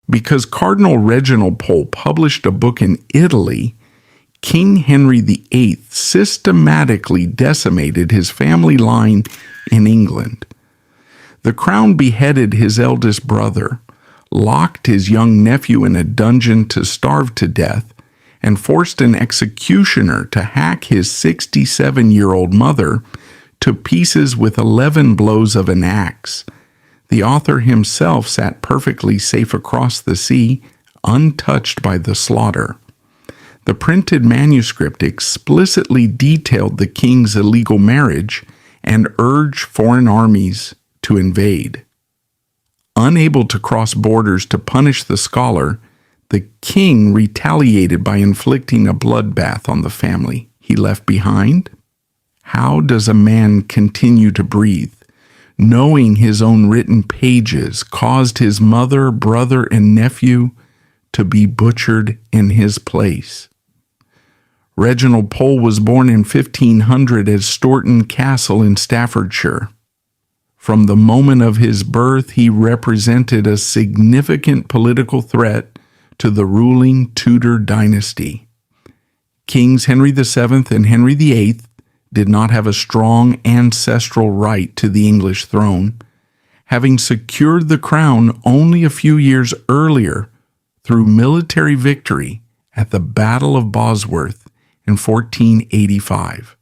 Because Cardinal Reginald Pole published a book in Italy, King Henry VIII systematically decimated his family line in England. The crown beheaded his eldest brother, locked his young nephew in a dungeon to starve to death, and forced an executioner to hack his 67-year-old mother to pieces with 11 blows of an axe. The author himself sat perfectly safe across the sea, untouched by the slaughter. The printed manuscript explicitly detailed the king's illegal marriage and urged foreign armies to invade. Unable to cross borders to punish the scholar, the king retaliated by inflicting a bloodbath on the family he left behind. How does a man continue to breathe, knowing his own written pages caused his mother, brother, and nephew to be butchered in his place? Reginald Pole was born in 1500 at Stourton Castle in Staffordshire. From the moment of his birth, he represented a significant political threat to the ruling Tudor dynasty. Kings Henry VII and Henry VIII did not have a strong ancestral right to the English throne, having secured the crown only a few years earlier through military victory at the Battle of Bosworth in 1485.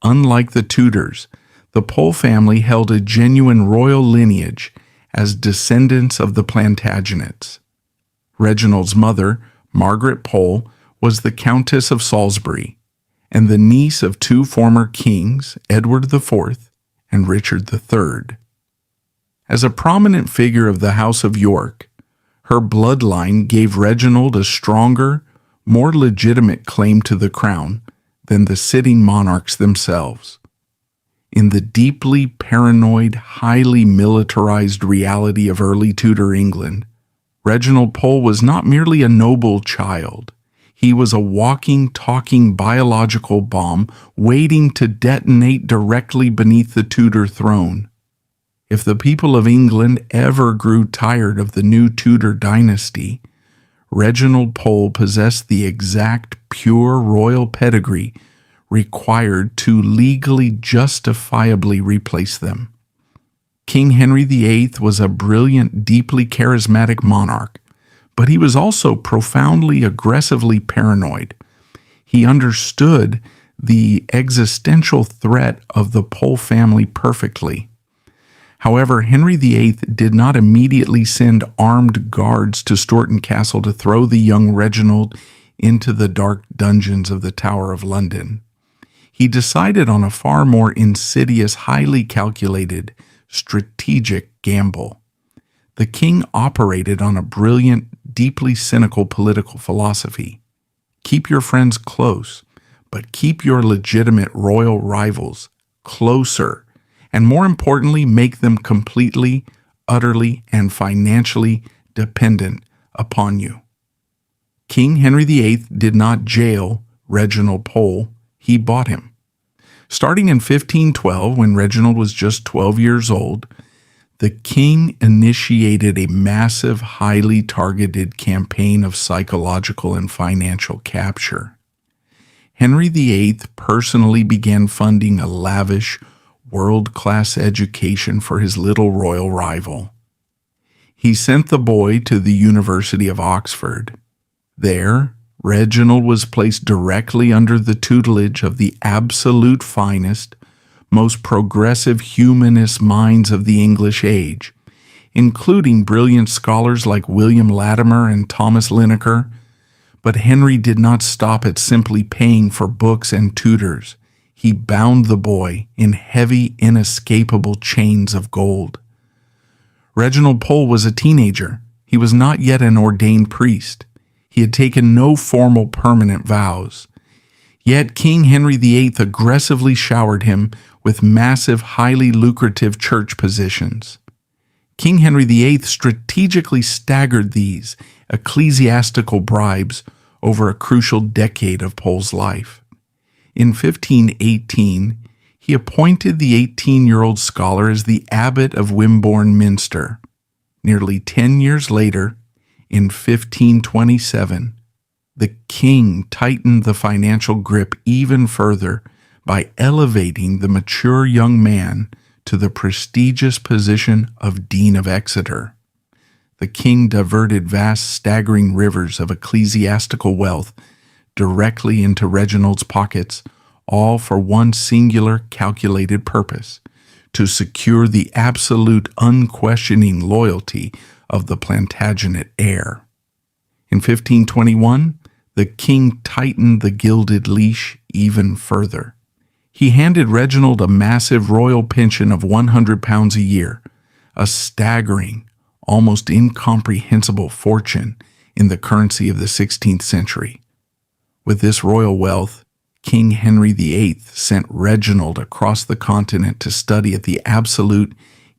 Unlike the Tudors, the Pole family held a genuine royal lineage as descendants of the Plantagenets. Reginald's mother, Margaret Pole, was the Countess of Salisbury and the niece of two former kings, Edward IV and Richard III. As a prominent figure of the House of York, her bloodline gave Reginald a stronger, more legitimate claim to the crown than the sitting monarchs themselves. In the deeply paranoid, highly militarized reality of early Tudor England, Reginald Pole was not merely a noble child. He was a walking, talking biological bomb waiting to detonate directly beneath the Tudor throne. If the people of England ever grew tired of the new Tudor dynasty, Reginald Pole possessed the exact pure royal pedigree required to legally justifiably replace them. King Henry VIII was a brilliant, deeply charismatic monarch, but he was also profoundly aggressively paranoid. He understood the existential threat of the Pole family perfectly. However, Henry VIII did not immediately send armed guards to Stourton Castle to throw the young Reginald into the dark dungeons of the Tower of London. He decided on a far more insidious, highly calculated, strategic gamble. The king operated on a brilliant, deeply cynical political philosophy. Keep your friends close, but keep your legitimate royal rivals closer, and more importantly, make them completely, utterly, and financially dependent upon you. King Henry VIII did not jail Reginald Pole, he bought him. Starting in 1512, when Reginald was just 12 years old, the king initiated a massive, highly targeted campaign of psychological and financial capture. Henry VIII personally began funding a lavish, world-class education for his little royal rival. He sent the boy to the University of Oxford. There, Reginald was placed directly under the tutelage of the absolute finest, most progressive humanist minds of the English age, including brilliant scholars like William Latimer and Thomas Linacre. But Henry did not stop at simply paying for books and tutors. He bound the boy in heavy, inescapable chains of gold. Reginald Pole was a teenager. He was not yet an ordained priest. He had taken no formal permanent vows. Yet King Henry VIII aggressively showered him with massive, highly lucrative church positions. King Henry VIII strategically staggered these ecclesiastical bribes over a crucial decade of Pole's life. In 1518, he appointed the 18-year-old scholar as the abbot of Wimborne Minster. Nearly 10 years later, In 1527, the king tightened the financial grip even further by elevating the mature young man to the prestigious position of Dean of Exeter. The king diverted vast, staggering rivers of ecclesiastical wealth directly into Reginald's pockets, all for one singular calculated purpose: to secure the absolute, unquestioning loyalty of the Plantagenet heir. In 1521, the king tightened the gilded leash even further. He handed Reginald a massive royal pension of £100 a year, a staggering, almost incomprehensible fortune in the currency of the 16th century. With this royal wealth, King Henry VIII sent Reginald across the continent to study at the absolute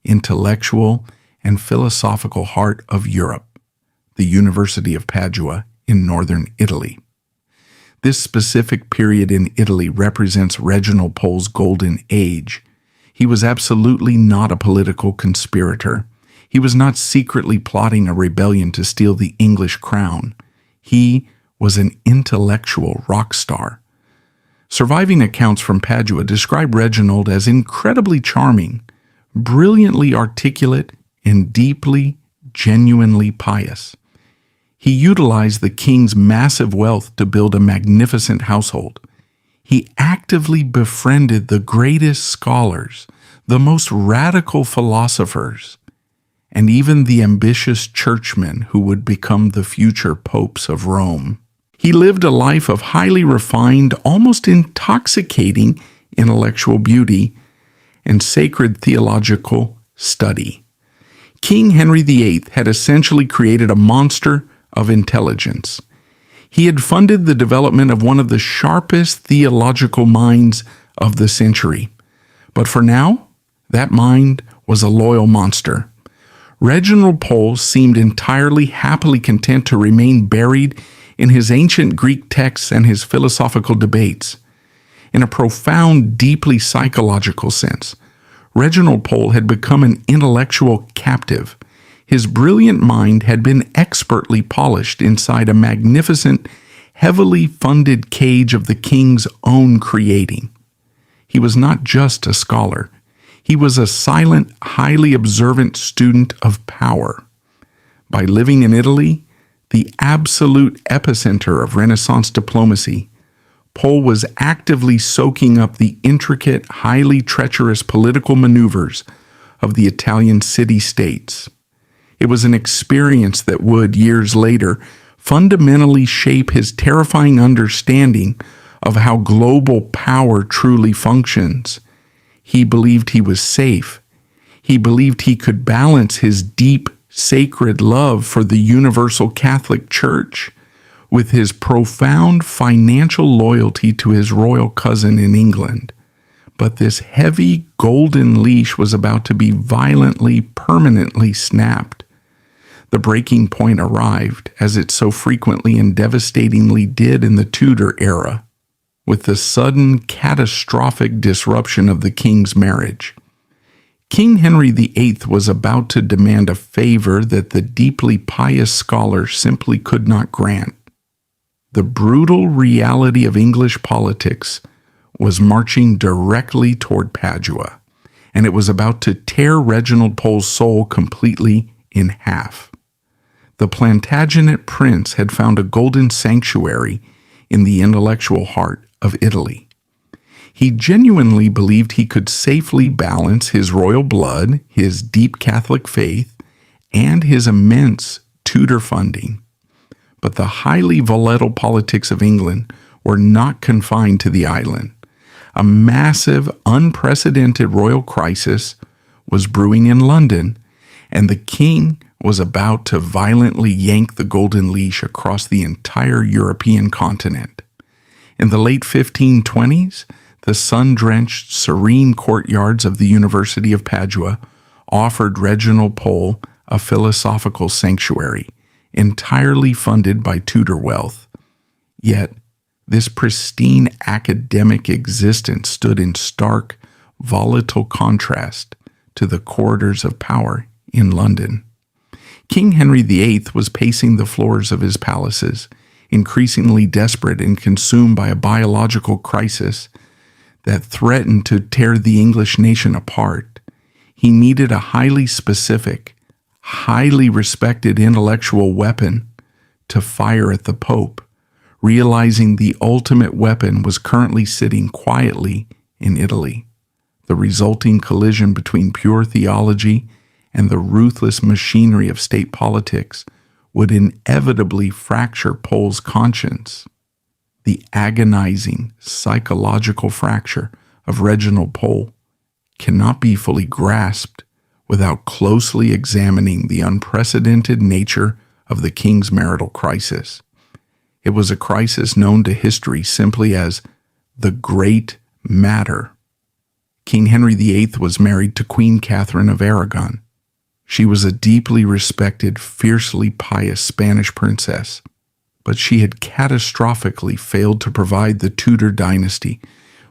intellectual and philosophical heart of Europe, the University of Padua in northern Italy. This specific period in Italy represents Reginald Pole's golden age. He was absolutely not a political conspirator. He was not secretly plotting a rebellion to steal the English crown. He was an intellectual rock star. Surviving accounts from Padua describe Reginald as incredibly charming, brilliantly articulate, and deeply, genuinely pious. He utilized the king's massive wealth to build a magnificent household. He actively befriended the greatest scholars, the most radical philosophers, and even the ambitious churchmen who would become the future popes of Rome. He lived a life of highly refined, almost intoxicating intellectual beauty and sacred theological study. King Henry VIII had essentially created a monster of intelligence. He had funded the development of one of the sharpest theological minds of the century. But for now, that mind was a loyal monster. Reginald Pole seemed entirely happily content to remain buried in his ancient Greek texts and his philosophical debates. In a profound, deeply psychological sense, Reginald Pole had become an intellectual captive. His brilliant mind had been expertly polished inside a magnificent, heavily funded cage of the king's own creating. He was not just a scholar. He was a silent, highly observant student of power. By living in Italy, the absolute epicenter of Renaissance diplomacy, Pole was actively soaking up the intricate, highly treacherous political maneuvers of the Italian city-states. It was an experience that would, years later, fundamentally shape his terrifying understanding of how global power truly functions. He believed he was safe. He believed he could balance his deep, sacred love for the Universal Catholic Church with his profound financial loyalty to his royal cousin in England. But this heavy golden leash was about to be violently, permanently snapped. The breaking point arrived, as it so frequently and devastatingly did in the Tudor era, with the sudden, catastrophic disruption of the king's marriage. King Henry VIII was about to demand a favor that the deeply pious scholar simply could not grant. The brutal reality of English politics was marching directly toward Padua, and it was about to tear Reginald Pole's soul completely in half. The Plantagenet prince had found a golden sanctuary in the intellectual heart of Italy. He genuinely believed he could safely balance his royal blood, his deep Catholic faith, and his immense Tudor funding. But the highly volatile politics of England were not confined to the island. A massive, unprecedented royal crisis was brewing in London, and the king was about to violently yank the golden leash across the entire European continent. In the late 1520s, the sun-drenched, serene courtyards of the University of Padua offered Reginald Pole a philosophical sanctuary, entirely funded by Tudor wealth. Yet, this pristine academic existence stood in stark, volatile contrast to the corridors of power in London. King Henry VIII was pacing the floors of his palaces, increasingly desperate and consumed by a biological crisis that threatened to tear the English nation apart. He needed a highly specific, highly respected intellectual weapon to fire at the Pope, realizing the ultimate weapon was currently sitting quietly in Italy. The resulting collision between pure theology and the ruthless machinery of state politics would inevitably fracture Pole's conscience. The agonizing psychological fracture of Reginald Pole cannot be fully grasped without closely examining the unprecedented nature of the king's marital crisis. It was a crisis known to history simply as the Great Matter. King Henry VIII was married to Queen Catherine of Aragon. She was a deeply respected, fiercely pious Spanish princess, but she had catastrophically failed to provide the Tudor dynasty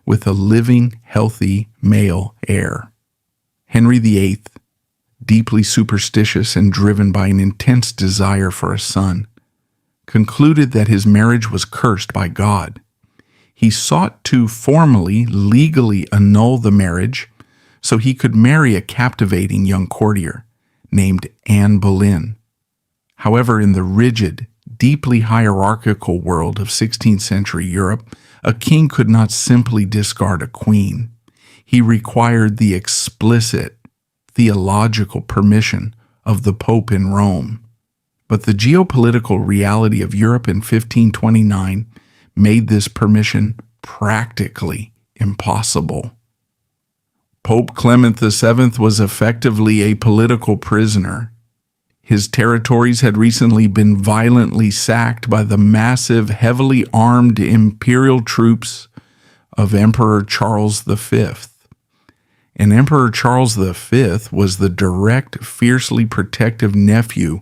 with a living, healthy male heir. Henry VIII, deeply superstitious and driven by an intense desire for a son, concluded that his marriage was cursed by God. He sought to formally, legally annul the marriage so he could marry a captivating young courtier named Anne Boleyn. However, in the rigid, deeply hierarchical world of 16th century Europe, a king could not simply discard a queen. He required the explicit theological permission of the Pope in Rome. But the geopolitical reality of Europe in 1529 made this permission practically impossible. Pope Clement VII was effectively a political prisoner. His territories had recently been violently sacked by the massive, heavily armed imperial troops of Emperor Charles V. And Emperor Charles V was the direct, fiercely protective nephew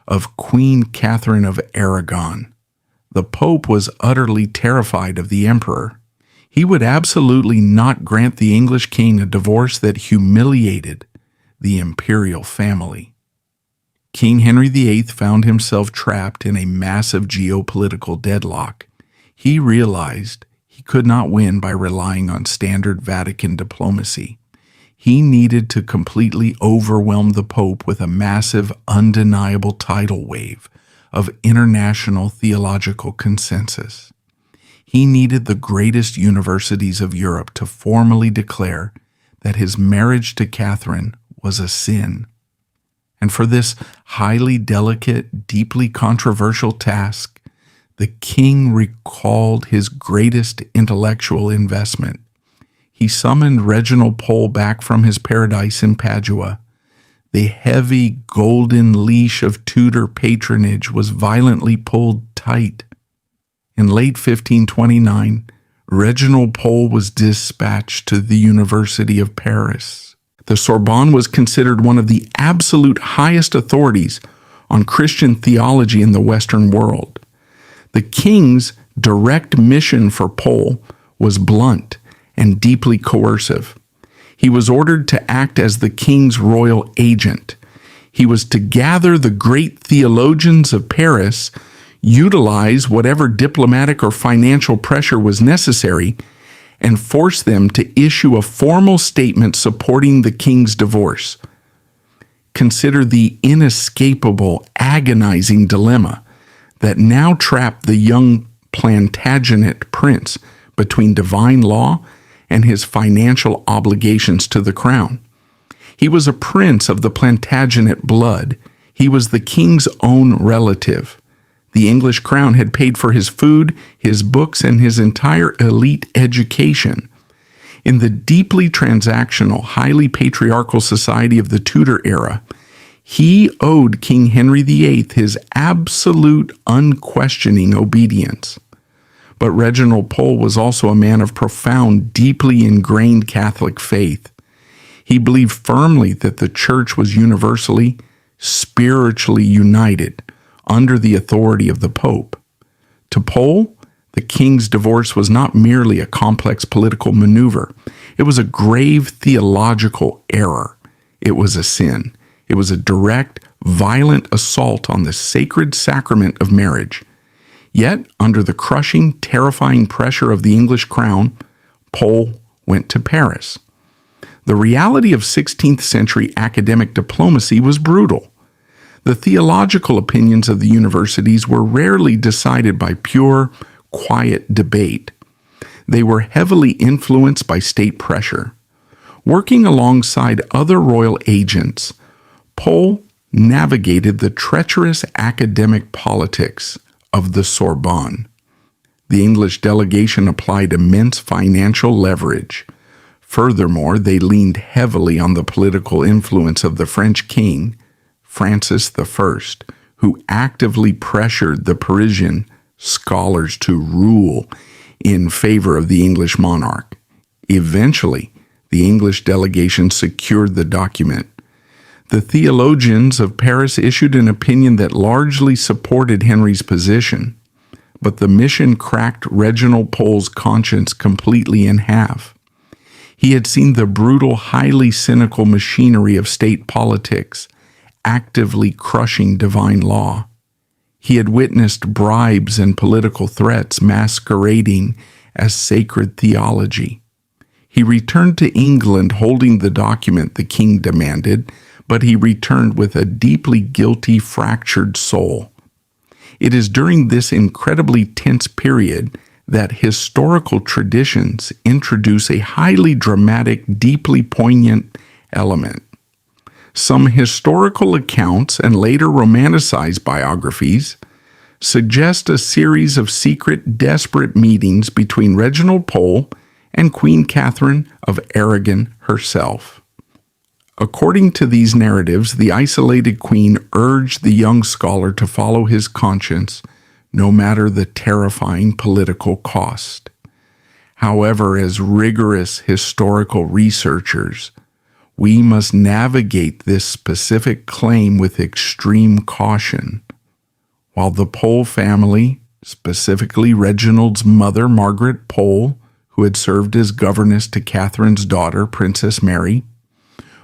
of Queen Catherine of Aragon. The Pope was utterly terrified of the emperor. He would absolutely not grant the English king a divorce that humiliated the imperial family. King Henry VIII found himself trapped in a massive geopolitical deadlock. He realized he could not win by relying on standard Vatican diplomacy. He needed to completely overwhelm the Pope with a massive, undeniable tidal wave of international theological consensus. He needed the greatest universities of Europe to formally declare that his marriage to Catherine was a sin. And for this highly delicate, deeply controversial task, the king recalled his greatest intellectual investment. He summoned Reginald Pole back from his paradise in Padua. The heavy golden leash of Tudor patronage was violently pulled tight. In late 1529, Reginald Pole was dispatched to the University of Paris. The Sorbonne was considered one of the absolute highest authorities on Christian theology in the Western world. The king's direct mission for Pole was blunt and deeply coercive. He was ordered to act as the king's royal agent. He was to gather the great theologians of Paris, utilize whatever diplomatic or financial pressure was necessary, and force them to issue a formal statement supporting the king's divorce. Consider the inescapable, agonizing dilemma that now trapped the young Plantagenet prince between divine law and his financial obligations to the crown. He was a prince of the Plantagenet blood. He was the king's own relative. The English crown had paid for his food, his books, and his entire elite education. In the deeply transactional, highly patriarchal society of the Tudor era, he owed King Henry VIII his absolute, unquestioning obedience. But Reginald Pole was also a man of profound, deeply ingrained Catholic faith. He believed firmly that the Church was universally, spiritually united under the authority of the Pope. To Pole, the king's divorce was not merely a complex political maneuver. It was a grave theological error. It was a sin. It was a direct, violent assault on the sacred sacrament of marriage. Yet, under the crushing, terrifying pressure of the English crown, Pole went to Paris. The reality of 16th century academic diplomacy was brutal. The theological opinions of the universities were rarely decided by pure, quiet debate. They were heavily influenced by state pressure. Working alongside other royal agents, Pole navigated the treacherous academic politics of the Sorbonne. The English delegation applied immense financial leverage. Furthermore, they leaned heavily on the political influence of the French king, Francis I, who actively pressured the Parisian scholars to rule in favor of the English monarch. Eventually, the English delegation secured the document. The theologians of Paris issued an opinion that largely supported Henry's position, but the mission cracked Reginald Pole's conscience completely in half. He had seen the brutal, highly cynical machinery of state politics actively crushing divine law. He had witnessed bribes and political threats masquerading as sacred theology. He returned to England holding the document the king demanded, but he returned with a deeply guilty, fractured soul. It is during this incredibly tense period that historical traditions introduce a highly dramatic, deeply poignant element. Some historical accounts and later romanticized biographies suggest a series of secret, desperate meetings between Reginald Pole and Queen Catherine of Aragon herself. According to these narratives, the isolated queen urged the young scholar to follow his conscience, no matter the terrifying political cost. However, as rigorous historical researchers, we must navigate this specific claim with extreme caution. While the Pole family, specifically Reginald's mother, Margaret Pole, who had served as governess to Catherine's daughter, Princess Mary,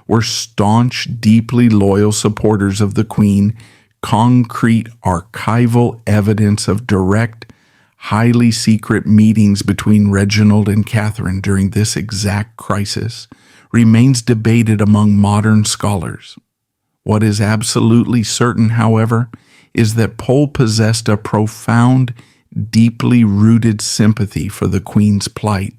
were staunch, deeply loyal supporters of the Queen, concrete archival evidence of direct, highly secret meetings between Reginald and Catherine during this exact crisis remains debated among modern scholars. What is absolutely certain, however, is that Pole possessed a profound, deeply rooted sympathy for the Queen's plight.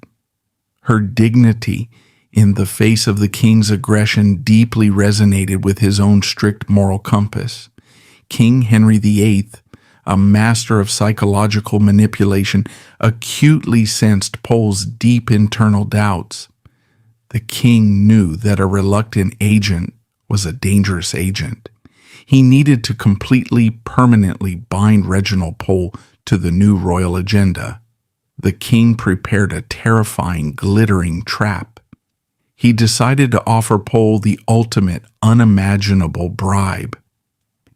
Her dignity in the face of the king's aggression deeply resonated with his own strict moral compass. King Henry VIII, a master of psychological manipulation, acutely sensed Pole's deep internal doubts. The king knew that a reluctant agent was a dangerous agent. He needed to completely, permanently bind Reginald Pole to the new royal agenda. The king prepared a terrifying, glittering trap. He decided to offer Pole the ultimate, unimaginable bribe.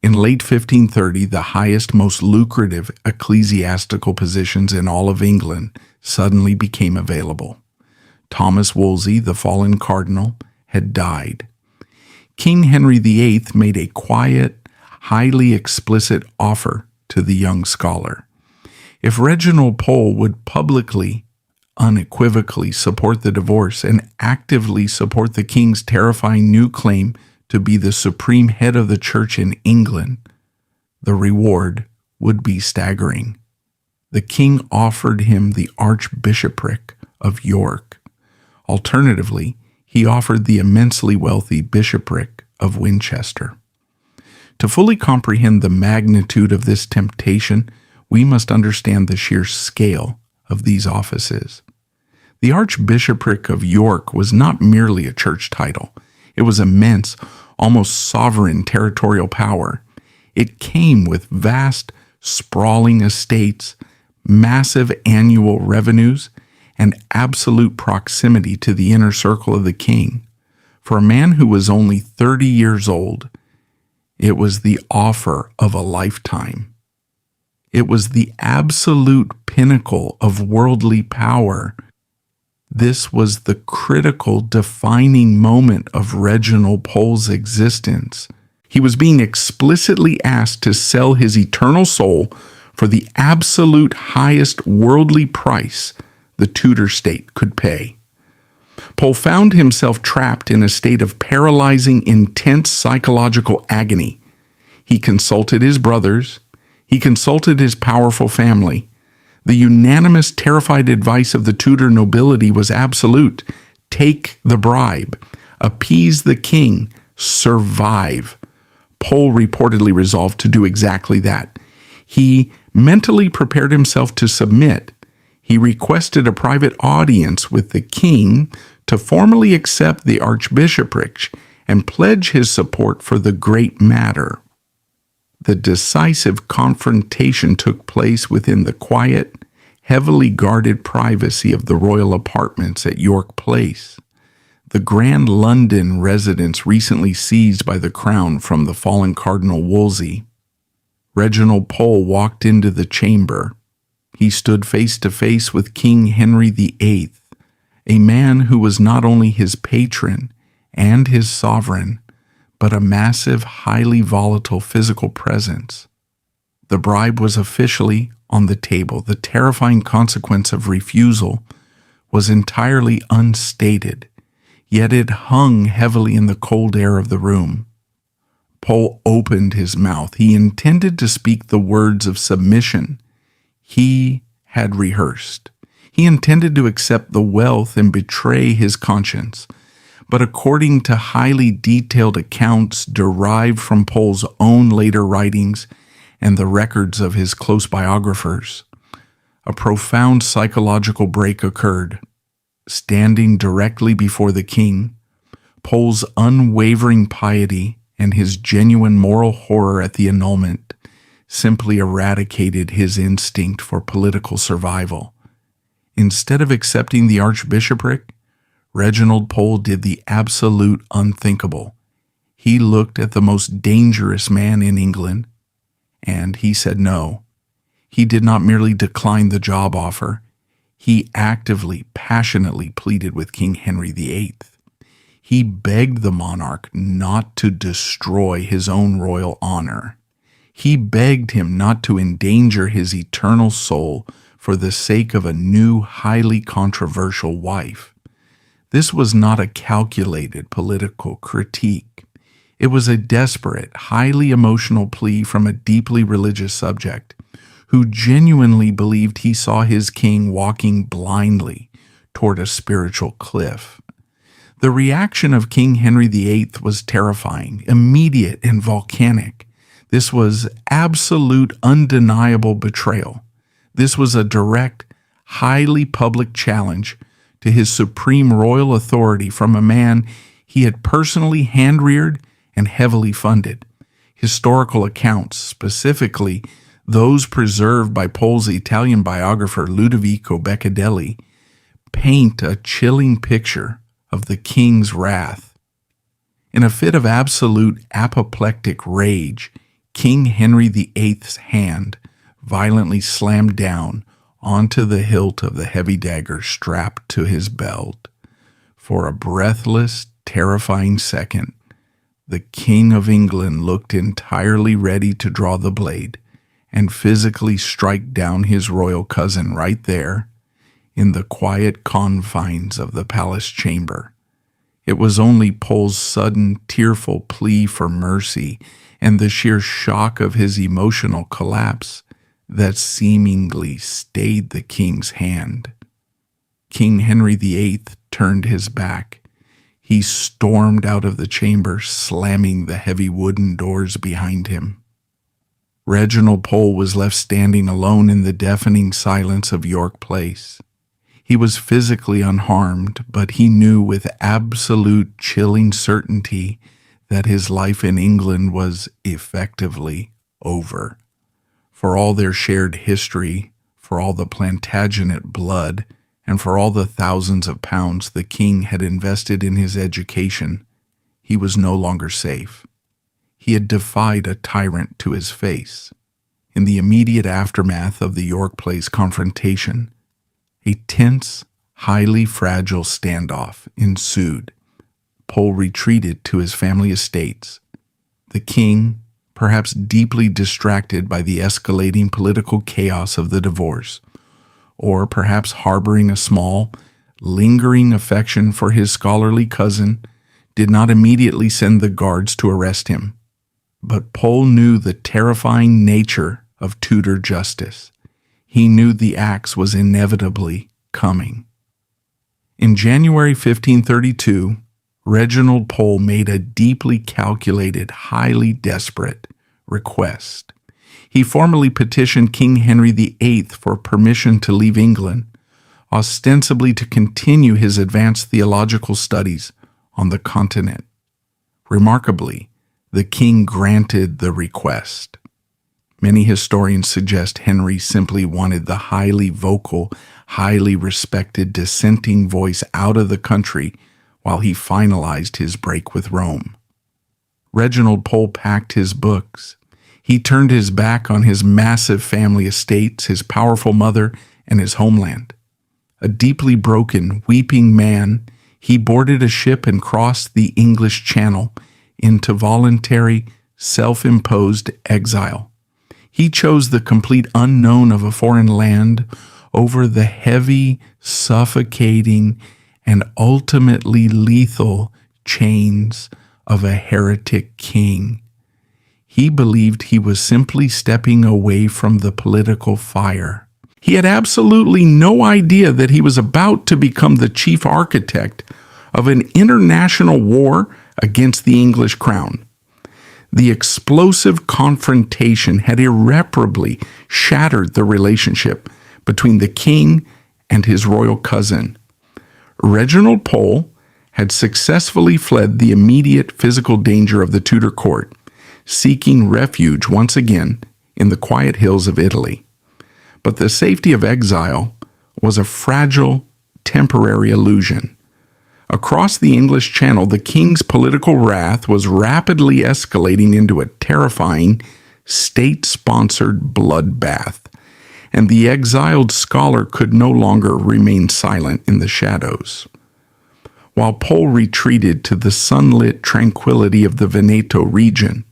In late 1530, the highest, most lucrative ecclesiastical positions in all of England suddenly became available. Thomas Wolsey, the fallen cardinal, had died. King Henry VIII made a quiet, highly explicit offer to the young scholar. If Reginald Pole would publicly, unequivocally support the divorce and actively support the king's terrifying new claim to be the supreme head of the church in England, the reward would be staggering. The king offered him the Archbishopric of York. Alternatively, he offered the immensely wealthy bishopric of Winchester. To fully comprehend the magnitude of this temptation, we must understand the sheer scale of these offices. The Archbishopric of York was not merely a church title. It was immense, almost sovereign territorial power. It came with vast, sprawling estates, massive annual revenues, and absolute proximity to the inner circle of the king. For a man who was only 30 years old, it was the offer of a lifetime. It was the absolute pinnacle of worldly power. This was the critical, defining moment of Reginald Pole's existence. He was being explicitly asked to sell his eternal soul for the absolute highest worldly price the Tudor state could pay. Pole found himself trapped in a state of paralyzing, intense psychological agony. He consulted his brothers. He consulted his powerful family. The unanimous, terrified advice of the Tudor nobility was absolute. Take the bribe. Appease the king. Survive. Pole reportedly resolved to do exactly that. He mentally prepared himself to submit. He requested a private audience with the king to formally accept the archbishopric and pledge his support for the great matter. The decisive confrontation took place within the quiet, heavily guarded privacy of the royal apartments at York Place, the grand London residence recently seized by the crown from the fallen Cardinal Wolsey. Reginald Pole walked into the chamber. He stood face to face with King Henry VIII, a man who was not only his patron and his sovereign, but a massive, highly volatile physical presence. The bribe was officially on the table. The terrifying consequence of refusal was entirely unstated, yet it hung heavily in the cold air of the room. Pole opened his mouth. He intended to speak the words of submission he had rehearsed. He intended to accept the wealth and betray his conscience. But according to highly detailed accounts derived from Pole's own later writings and the records of his close biographers, a profound psychological break occurred. Standing directly before the king, Pole's unwavering piety and his genuine moral horror at the annulment simply eradicated his instinct for political survival. Instead of accepting the archbishopric, Reginald Pole did the absolute unthinkable. He looked at the most dangerous man in England, and he said no. He did not merely decline the job offer. He actively, passionately pleaded with King Henry VIII. He begged the monarch not to destroy his own royal honor. He begged him not to endanger his eternal soul for the sake of a new, highly controversial wife. This was not a calculated political critique. It was a desperate, highly emotional plea from a deeply religious subject who genuinely believed he saw his king walking blindly toward a spiritual cliff. The reaction of King Henry VIII was terrifying, immediate, and volcanic. This was absolute, undeniable betrayal. This was a direct, highly public challenge to his supreme royal authority from a man he had personally hand-reared and heavily funded. Historical accounts, specifically those preserved by Pole's Italian biographer Ludovico Beccadelli, paint a chilling picture of the king's wrath. In a fit of absolute apoplectic rage, King Henry VIII's hand violently slammed down onto the hilt of the heavy dagger strapped to his belt. For a breathless, terrifying second, the King of England looked entirely ready to draw the blade and physically strike down his royal cousin right there in the quiet confines of the palace chamber. It was only Pole's sudden, tearful plea for mercy and the sheer shock of his emotional collapse that seemingly stayed the king's hand. King Henry VIII turned his back. He stormed out of the chamber, slamming the heavy wooden doors behind him. Reginald Pole was left standing alone in the deafening silence of York Place. He was physically unharmed, but he knew with absolute chilling certainty that his life in England was effectively over. For all their shared history, for all the Plantagenet blood, and for all the thousands of pounds the king had invested in his education, he was no longer safe. He had defied a tyrant to his face. In the immediate aftermath of the York Place confrontation, a tense, highly fragile standoff ensued. Pole retreated to his family estates. The king, perhaps deeply distracted by the escalating political chaos of the divorce, or perhaps harboring a small, lingering affection for his scholarly cousin, did not immediately send the guards to arrest him. But Pole knew the terrifying nature of Tudor justice. He knew the axe was inevitably coming. In January 1532, Reginald Pole made a deeply calculated, highly desperate request. He formally petitioned King Henry VIII for permission to leave England, ostensibly to continue his advanced theological studies on the continent. Remarkably, the king granted the request. Many historians suggest Henry simply wanted the highly vocal, highly respected dissenting voice out of the country while he finalized his break with Rome. Reginald Pole packed his books. He turned his back on his massive family estates, his powerful mother, and his homeland. A deeply broken, weeping man, he boarded a ship and crossed the English Channel into voluntary, self-imposed exile. He chose the complete unknown of a foreign land over the heavy, suffocating, and ultimately lethal chains of a heretic king. He believed he was simply stepping away from the political fire. He had absolutely no idea that he was about to become the chief architect of an international war against the English crown. The explosive confrontation had irreparably shattered the relationship between the king and his royal cousin. Reginald Pole had successfully fled the immediate physical danger of the Tudor court, seeking refuge once again in the quiet hills of Italy. But the safety of exile was a fragile, temporary illusion. Across the English Channel, the king's political wrath was rapidly escalating into a terrifying, state-sponsored bloodbath, and the exiled scholar could no longer remain silent in the shadows. While Pole retreated to the sunlit tranquility of the Veneto region,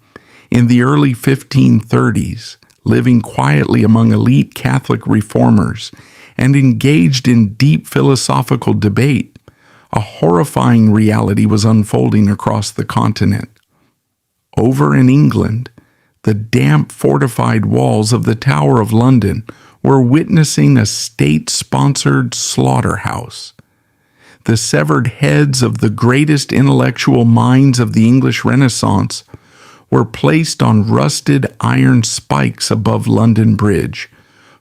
in the early 1530s, living quietly among elite Catholic reformers and engaged in deep philosophical debate, a horrifying reality was unfolding across the continent. Over in England, the damp fortified walls of the Tower of London were witnessing a state-sponsored slaughterhouse. The severed heads of the greatest intellectual minds of the English Renaissance were placed on rusted iron spikes above London Bridge,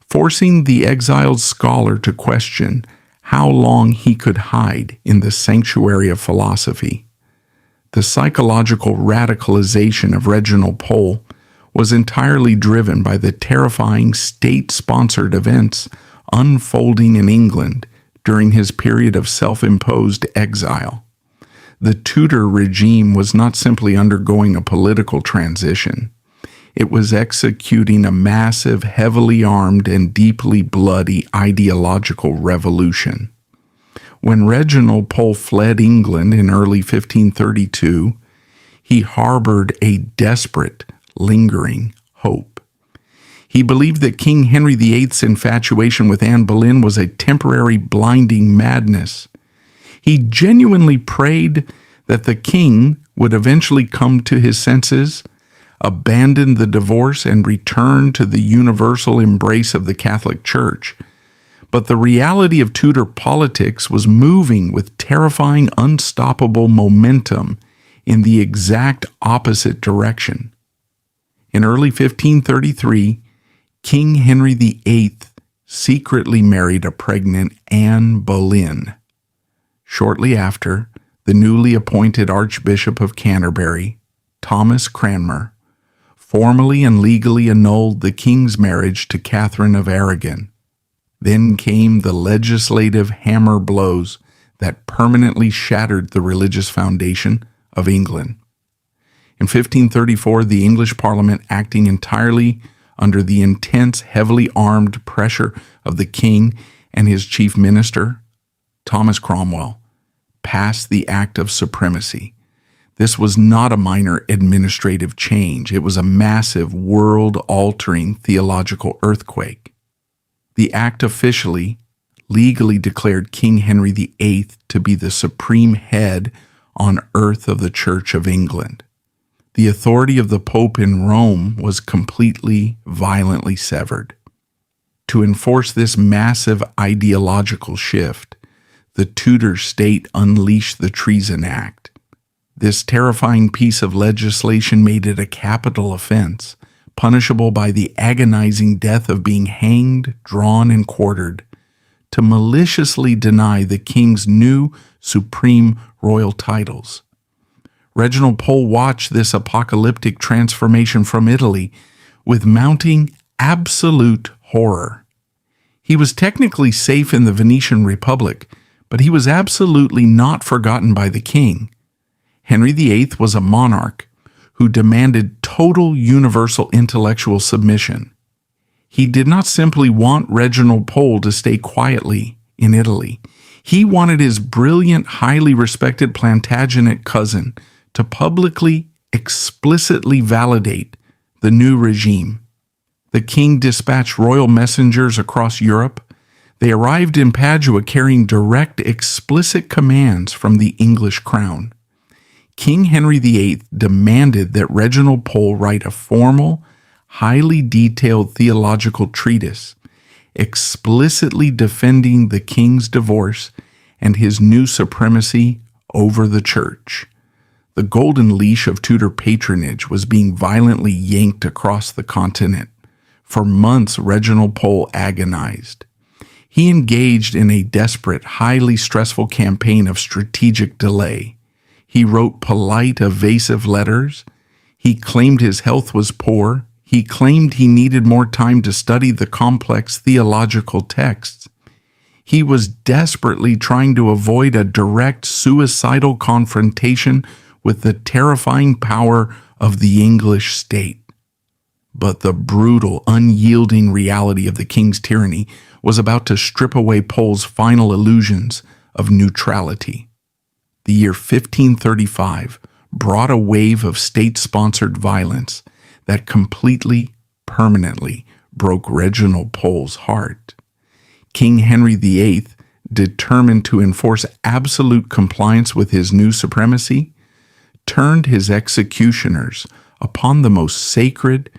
forcing the exiled scholar to question how long he could hide in the sanctuary of philosophy. The psychological radicalization of Reginald Pole was entirely driven by the terrifying state-sponsored events unfolding in England during his period of self-imposed exile. The Tudor regime was not simply undergoing a political transition. It was executing a massive, heavily armed, and deeply bloody ideological revolution. When Reginald Pole fled England in early 1532, he harbored a desperate, lingering hope. He believed that King Henry VIII's infatuation with Anne Boleyn was a temporary, blinding madness. He genuinely prayed that the king would eventually come to his senses, abandon the divorce, and return to the universal embrace of the Catholic Church. But the reality of Tudor politics was moving with terrifying, unstoppable momentum in the exact opposite direction. In early 1533, King Henry VIII secretly married a pregnant Anne Boleyn. Shortly after, the newly appointed Archbishop of Canterbury, Thomas Cranmer, formally and legally annulled the king's marriage to Catherine of Aragon. Then came the legislative hammer blows that permanently shattered the religious foundation of England. In 1534, the English Parliament, acting entirely under the intense, heavily armed pressure of the king and his chief minister, Thomas Cromwell, passed the Act of Supremacy. This was not a minor administrative change. It was a massive, world-altering theological earthquake. The act officially, legally declared King Henry VIII to be the supreme head on earth of the Church of England. The authority of the Pope in Rome was completely, violently severed. To enforce this massive ideological shift, the Tudor state unleashed the Treason Act. This terrifying piece of legislation made it a capital offense, punishable by the agonizing death of being hanged, drawn, and quartered, to maliciously deny the king's new supreme royal titles. Reginald Pole watched this apocalyptic transformation from Italy with mounting absolute horror. He was technically safe in the Venetian Republic, but he was absolutely not forgotten by the king. Henry VIII was a monarch who demanded total universal intellectual submission. He did not simply want Reginald Pole to stay quietly in Italy. He wanted his brilliant, highly respected Plantagenet cousin to publicly, explicitly validate the new regime. The king dispatched royal messengers across Europe. They arrived in Padua carrying direct, explicit commands from the English crown. King Henry VIII demanded that Reginald Pole write a formal, highly detailed theological treatise, explicitly defending the king's divorce and his new supremacy over the church. The golden leash of Tudor patronage was being violently yanked across the continent. For months, Reginald Pole agonized. He engaged in a desperate, highly stressful campaign of strategic delay. He wrote polite, evasive letters. He claimed his health was poor. He claimed he needed more time to study the complex theological texts. He was desperately trying to avoid a direct, suicidal confrontation with the terrifying power of the English state. But the brutal, unyielding reality of the king's tyranny was about to strip away Pole's final illusions of neutrality. The year 1535 brought a wave of state-sponsored violence that completely, permanently broke Reginald Pole's heart. King Henry VIII, determined to enforce absolute compliance with his new supremacy, turned his executioners upon the most sacred,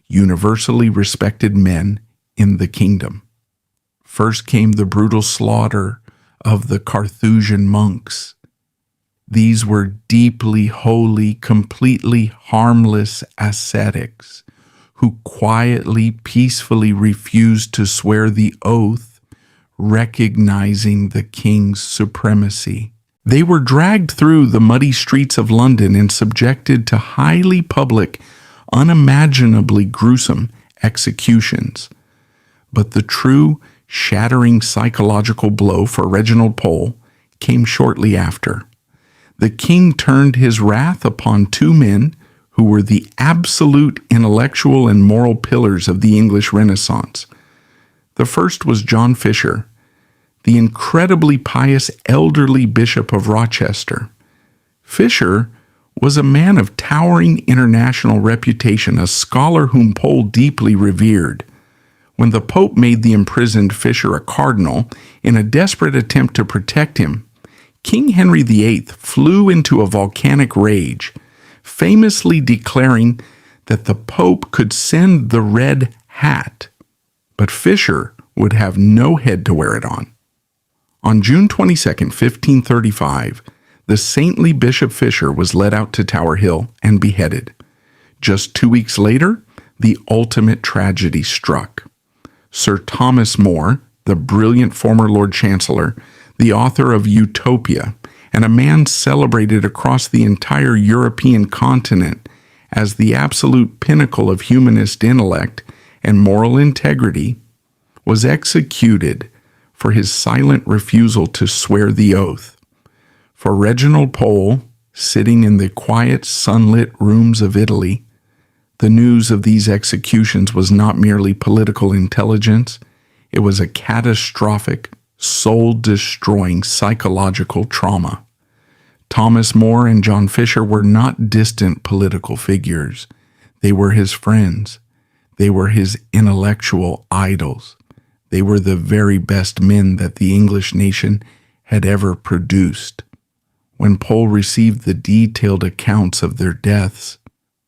universally respected men in the kingdom. First came the brutal slaughter of the Carthusian monks. These were deeply holy, completely harmless ascetics who quietly, peacefully refused to swear the oath, recognizing the king's supremacy. They were dragged through the muddy streets of London and subjected to highly public, unimaginably gruesome executions. But the true, shattering psychological blow for Reginald Pole came shortly after. The king turned his wrath upon two men who were the absolute intellectual and moral pillars of the English Renaissance. The first was John Fisher, the incredibly pious elderly Bishop of Rochester. Fisher was a man of towering international reputation, a scholar whom Pole deeply revered. When the Pope made the imprisoned Fisher a cardinal in a desperate attempt to protect him, King Henry VIII flew into a volcanic rage, famously declaring that the Pope could send the red hat, but Fisher would have no head to wear it on. On June 22, 1535, the saintly Bishop Fisher was led out to Tower Hill and beheaded. Just 2 weeks later, the ultimate tragedy struck. Sir Thomas More, the brilliant former Lord Chancellor, the author of Utopia, and a man celebrated across the entire European continent as the absolute pinnacle of humanist intellect and moral integrity, was executed for his silent refusal to swear the oath. For Reginald Pole, sitting in the quiet, sunlit rooms of Italy, the news of these executions was not merely political intelligence, it was a catastrophic, soul-destroying psychological trauma. Thomas More and John Fisher were not distant political figures. They were his friends. They were his intellectual idols. They were the very best men that the English nation had ever produced. When Pole received the detailed accounts of their deaths,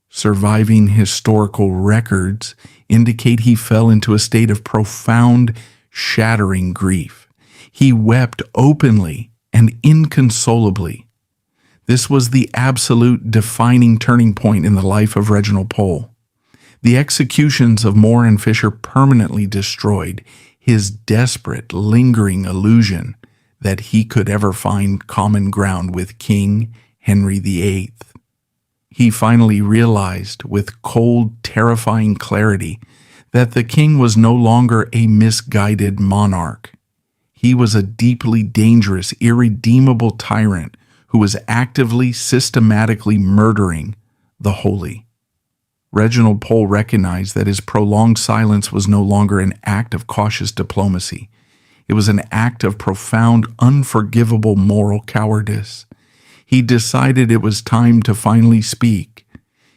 surviving historical records indicate he fell into a state of profound, shattering grief. He wept openly and inconsolably. This was the absolute defining turning point in the life of Reginald Pole. The executions of More and Fisher permanently destroyed his desperate, lingering illusion that he could ever find common ground with King Henry VIII. He finally realized with cold, terrifying clarity that the king was no longer a misguided monarch. He was a deeply dangerous, irredeemable tyrant who was actively, systematically murdering the holy. Reginald Pole recognized that his prolonged silence was no longer an act of cautious diplomacy. It was an act of profound, unforgivable moral cowardice. He decided it was time to finally speak.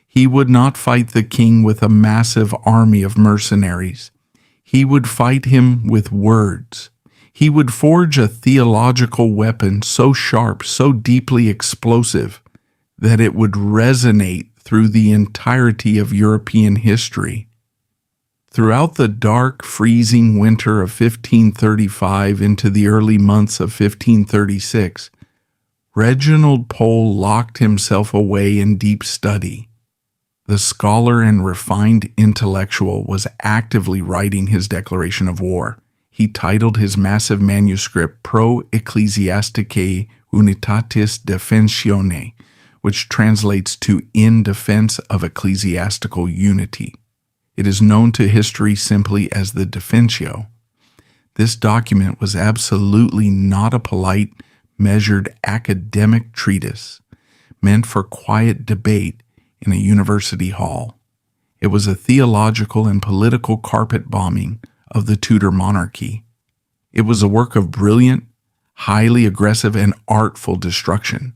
He would not fight the king with a massive army of mercenaries. He would fight him with words. He would forge a theological weapon so sharp, so deeply explosive, that it would resonate through the entirety of European history. Throughout the dark, freezing winter of 1535 into the early months of 1536, Reginald Pole locked himself away in deep study. The scholar and refined intellectual was actively writing his declaration of war. He titled his massive manuscript Pro Ecclesiasticae Unitatis Defensione, which translates to In Defense of Ecclesiastical Unity. It is known to history simply as the Defensio. This document was absolutely not a polite, measured academic treatise meant for quiet debate in a university hall. It was a theological and political carpet bombing of the Tudor monarchy. It was a work of brilliant, highly aggressive, and artful destruction.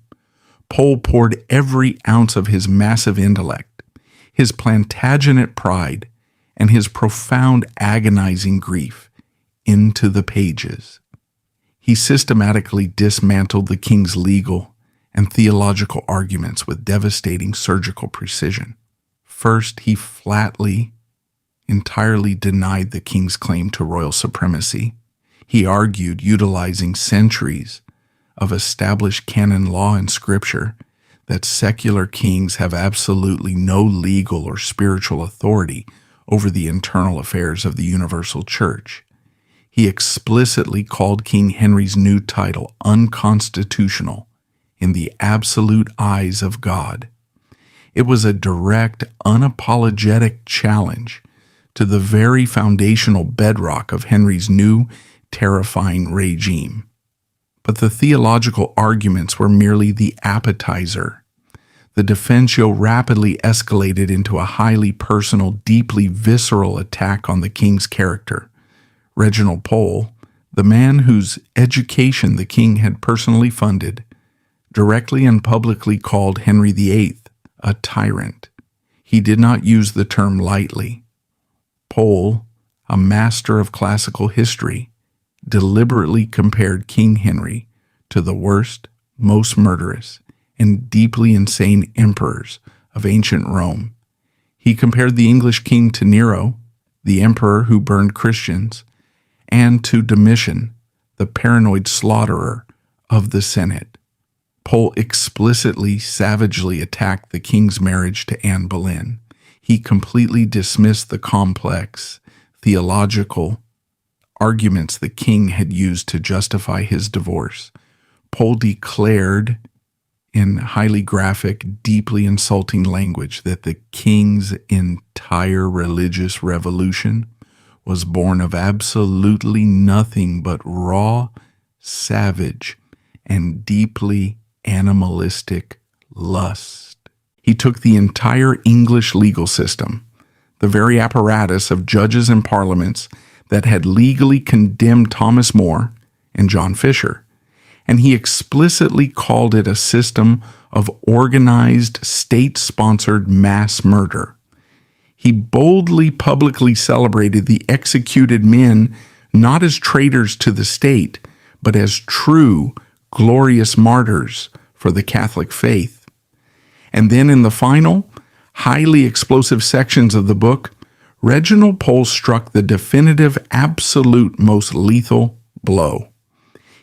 Pole poured every ounce of his massive intellect, his Plantagenet pride, and his profound agonizing grief into the pages. He systematically dismantled the king's legal and theological arguments with devastating surgical precision. First, he flatly, entirely denied the king's claim to royal supremacy. He argued, utilizing centuries of established canon law and scripture, that secular kings have absolutely no legal or spiritual authority over the internal affairs of the universal church. He explicitly called King Henry's new title unconstitutional in the absolute eyes of God. It was a direct, unapologetic challenge to the very foundational bedrock of Henry's new, terrifying regime. But the theological arguments were merely the appetizer. The Defensio rapidly escalated into a highly personal, deeply visceral attack on the king's character. Reginald Pole, the man whose education the king had personally funded, directly and publicly called Henry VIII a tyrant. He did not use the term lightly. Pole, a master of classical history, deliberately compared King Henry to the worst, most murderous, and deeply insane emperors of ancient Rome. He compared the English king to Nero, the emperor who burned Christians, and to Domitian, the paranoid slaughterer of the Senate. Pole explicitly, savagely attacked the king's marriage to Anne Boleyn. He completely dismissed the complex, theological arguments the king had used to justify his divorce. Pole declared in highly graphic, deeply insulting language that the king's entire religious revolution was born of absolutely nothing but raw, savage, and deeply animalistic lust. He took the entire English legal system, the very apparatus of judges and parliaments that had legally condemned Thomas More and John Fisher, and he explicitly called it a system of organized, state-sponsored mass murder. He boldly publicly celebrated the executed men not as traitors to the state, but as true, glorious martyrs for the Catholic faith. And then in the final, highly explosive sections of the book, Reginald Pole struck the definitive, absolute, most lethal blow.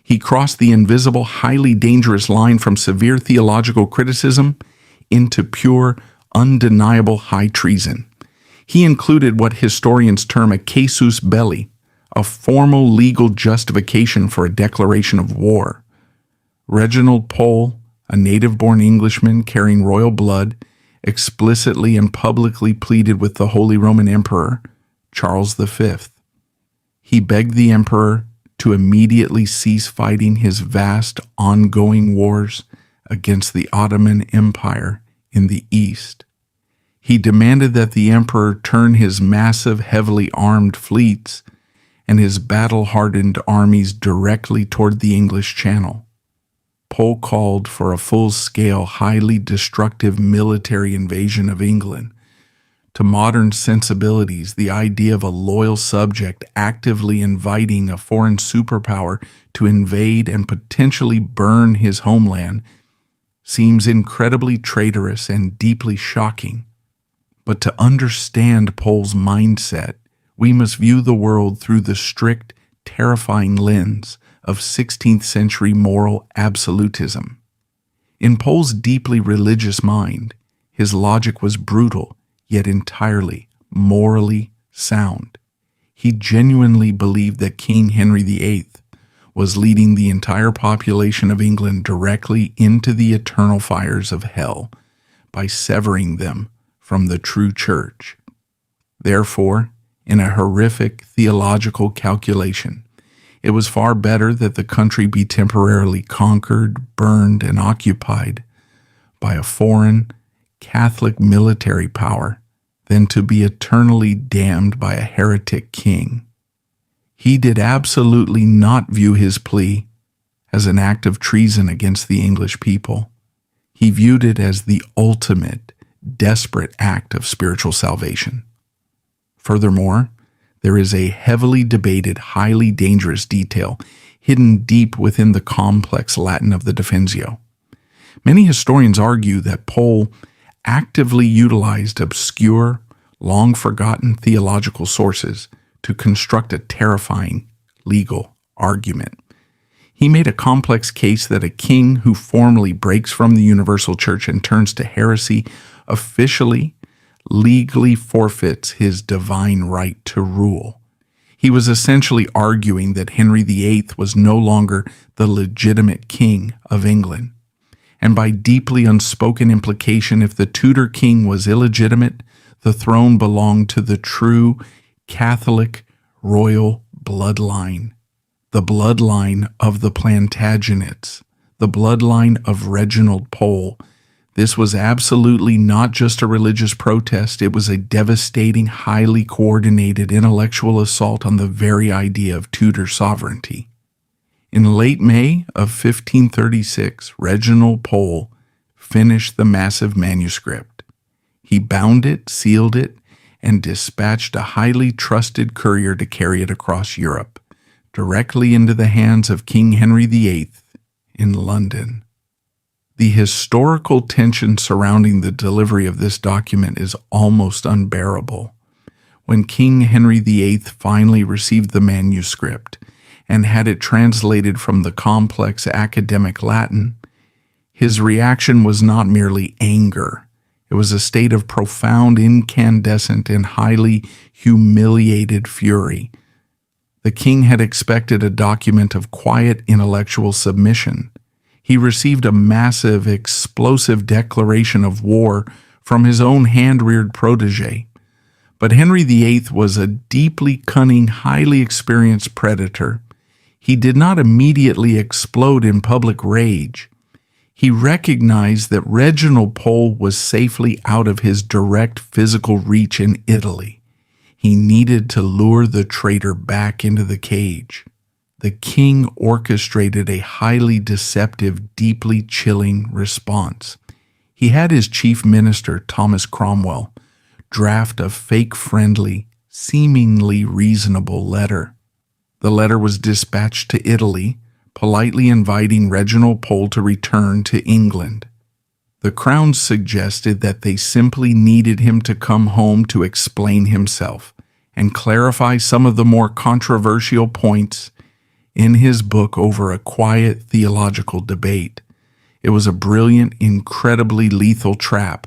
He crossed the invisible, highly dangerous line from severe theological criticism into pure, undeniable high treason. He included what historians term a casus belli, a formal legal justification for a declaration of war. Reginald Pole, a native-born Englishman carrying royal blood, explicitly and publicly pleaded with the Holy Roman Emperor, Charles V. He begged the emperor to immediately cease fighting his vast, ongoing wars against the Ottoman Empire in the East. He demanded that the emperor turn his massive, heavily armed fleets and his battle-hardened armies directly toward the English Channel. Pole called for a full-scale, highly destructive military invasion of England. To modern sensibilities, the idea of a loyal subject actively inviting a foreign superpower to invade and potentially burn his homeland seems incredibly traitorous and deeply shocking. But to understand Pole's mindset, we must view the world through the strict, terrifying lens of 16th century moral absolutism. In Pole's deeply religious mind, his logic was brutal, yet entirely morally sound. He genuinely believed that King Henry VIII was leading the entire population of England directly into the eternal fires of hell by severing them from the true church. Therefore, in a horrific theological calculation, it was far better that the country be temporarily conquered, burned, and occupied by a foreign, Catholic military power than to be eternally damned by a heretic king. He did absolutely not view his plea as an act of treason against the English people. He viewed it as the ultimate, desperate act of spiritual salvation. Furthermore, there is a heavily debated, highly dangerous detail hidden deep within the complex Latin of the Defensio. Many historians argue that Pole actively utilized obscure, long-forgotten theological sources to construct a terrifying legal argument. He made a complex case that a king who formally breaks from the universal church and turns to heresy officially, legally forfeits his divine right to rule. He was essentially arguing that Henry VIII was no longer the legitimate king of England. And by deeply unspoken implication, if the Tudor king was illegitimate, the throne belonged to the true Catholic royal bloodline, the bloodline of the Plantagenets, the bloodline of Reginald Pole. This was absolutely not just a religious protest, it was a devastating, highly coordinated intellectual assault on the very idea of Tudor sovereignty. In late May of 1536, Reginald Pole finished the massive manuscript. He bound it, sealed it, and dispatched a highly trusted courier to carry it across Europe, directly into the hands of King Henry VIII in London. The historical tension surrounding the delivery of this document is almost unbearable. When King Henry VIII finally received the manuscript and had it translated from the complex academic Latin, his reaction was not merely anger. It was a state of profound, incandescent, and highly humiliated fury. The king had expected a document of quiet intellectual submission. He received a massive, explosive declaration of war from his own hand-reared protege. But Henry VIII was a deeply cunning, highly experienced predator. He did not immediately explode in public rage. He recognized that Reginald Pole was safely out of his direct physical reach in Italy. He needed to lure the traitor back into the cage. the king orchestrated a highly deceptive, deeply chilling response. He had his chief minister, Thomas Cromwell, draft a fake-friendly, seemingly reasonable letter. The letter was dispatched to Italy, politely inviting Reginald Pole to return to England. The Crown suggested that they simply needed him to come home to explain himself and clarify some of the more controversial points in his book over a quiet theological debate. It was a brilliant, incredibly lethal trap,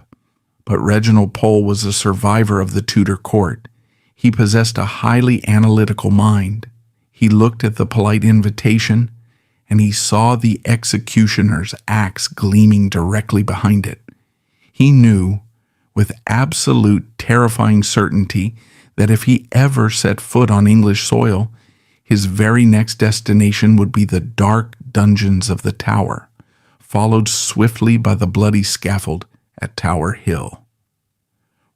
but Reginald Pole was a survivor of the Tudor court. He possessed a highly analytical mind. He looked at the polite invitation, and he saw the executioner's axe gleaming directly behind it. He knew, with absolute terrifying certainty, that if he ever set foot on English soil, his very next destination would be the dark dungeons of the Tower, followed swiftly by the bloody scaffold at Tower Hill.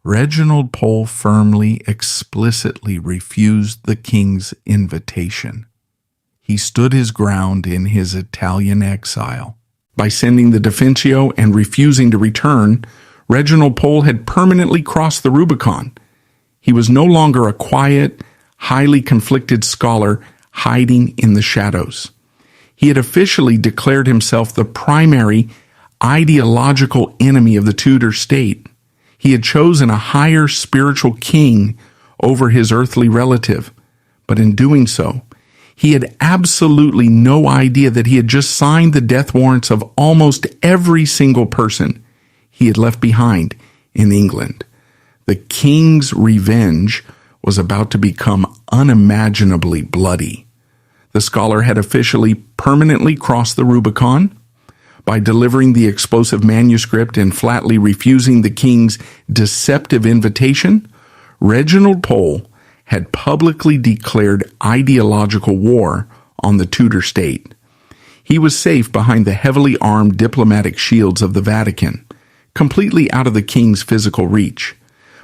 Reginald Pole firmly, explicitly refused the king's invitation. He stood his ground in his Italian exile. By sending the Defensio and refusing to return, Reginald Pole had permanently crossed the Rubicon. He was no longer a quiet, highly conflicted scholar hiding in the shadows. He had officially declared himself the primary ideological enemy of the Tudor state. He had chosen a higher spiritual king over his earthly relative, but in doing so, he had absolutely no idea that he had just signed the death warrants of almost every single person he had left behind in England. The king's revenge was about to become unimaginably bloody. The scholar had officially permanently crossed the Rubicon by delivering the explosive manuscript and flatly refusing the king's deceptive invitation. Reginald Pole had publicly declared ideological war on the Tudor state. He was safe behind the heavily armed diplomatic shields of the Vatican, completely out of the king's physical reach.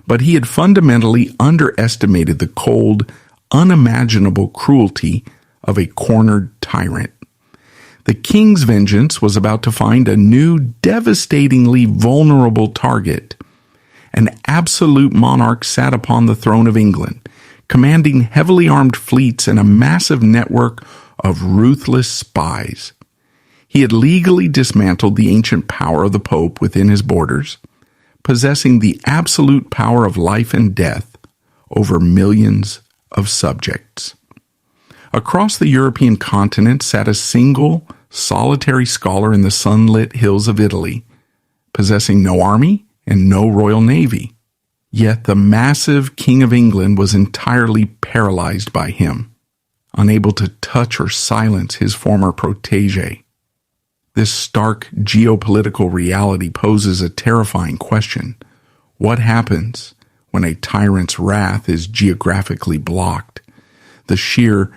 But he had fundamentally underestimated the cold, unimaginable cruelty of a cornered tyrant. The king's vengeance was about to find a new, devastatingly vulnerable target. An absolute monarch sat upon the throne of England, commanding heavily armed fleets and a massive network of ruthless spies. He had legally dismantled the ancient power of the Pope within his borders, possessing the absolute power of life and death over millions of subjects. Across the European continent sat a single, solitary scholar in the sunlit hills of Italy, possessing no army and no royal navy. Yet the massive King of England was entirely paralyzed by him, unable to touch or silence his former protege. This stark geopolitical reality poses a terrifying question. What happens when a tyrant's wrath is geographically blocked? The sheer,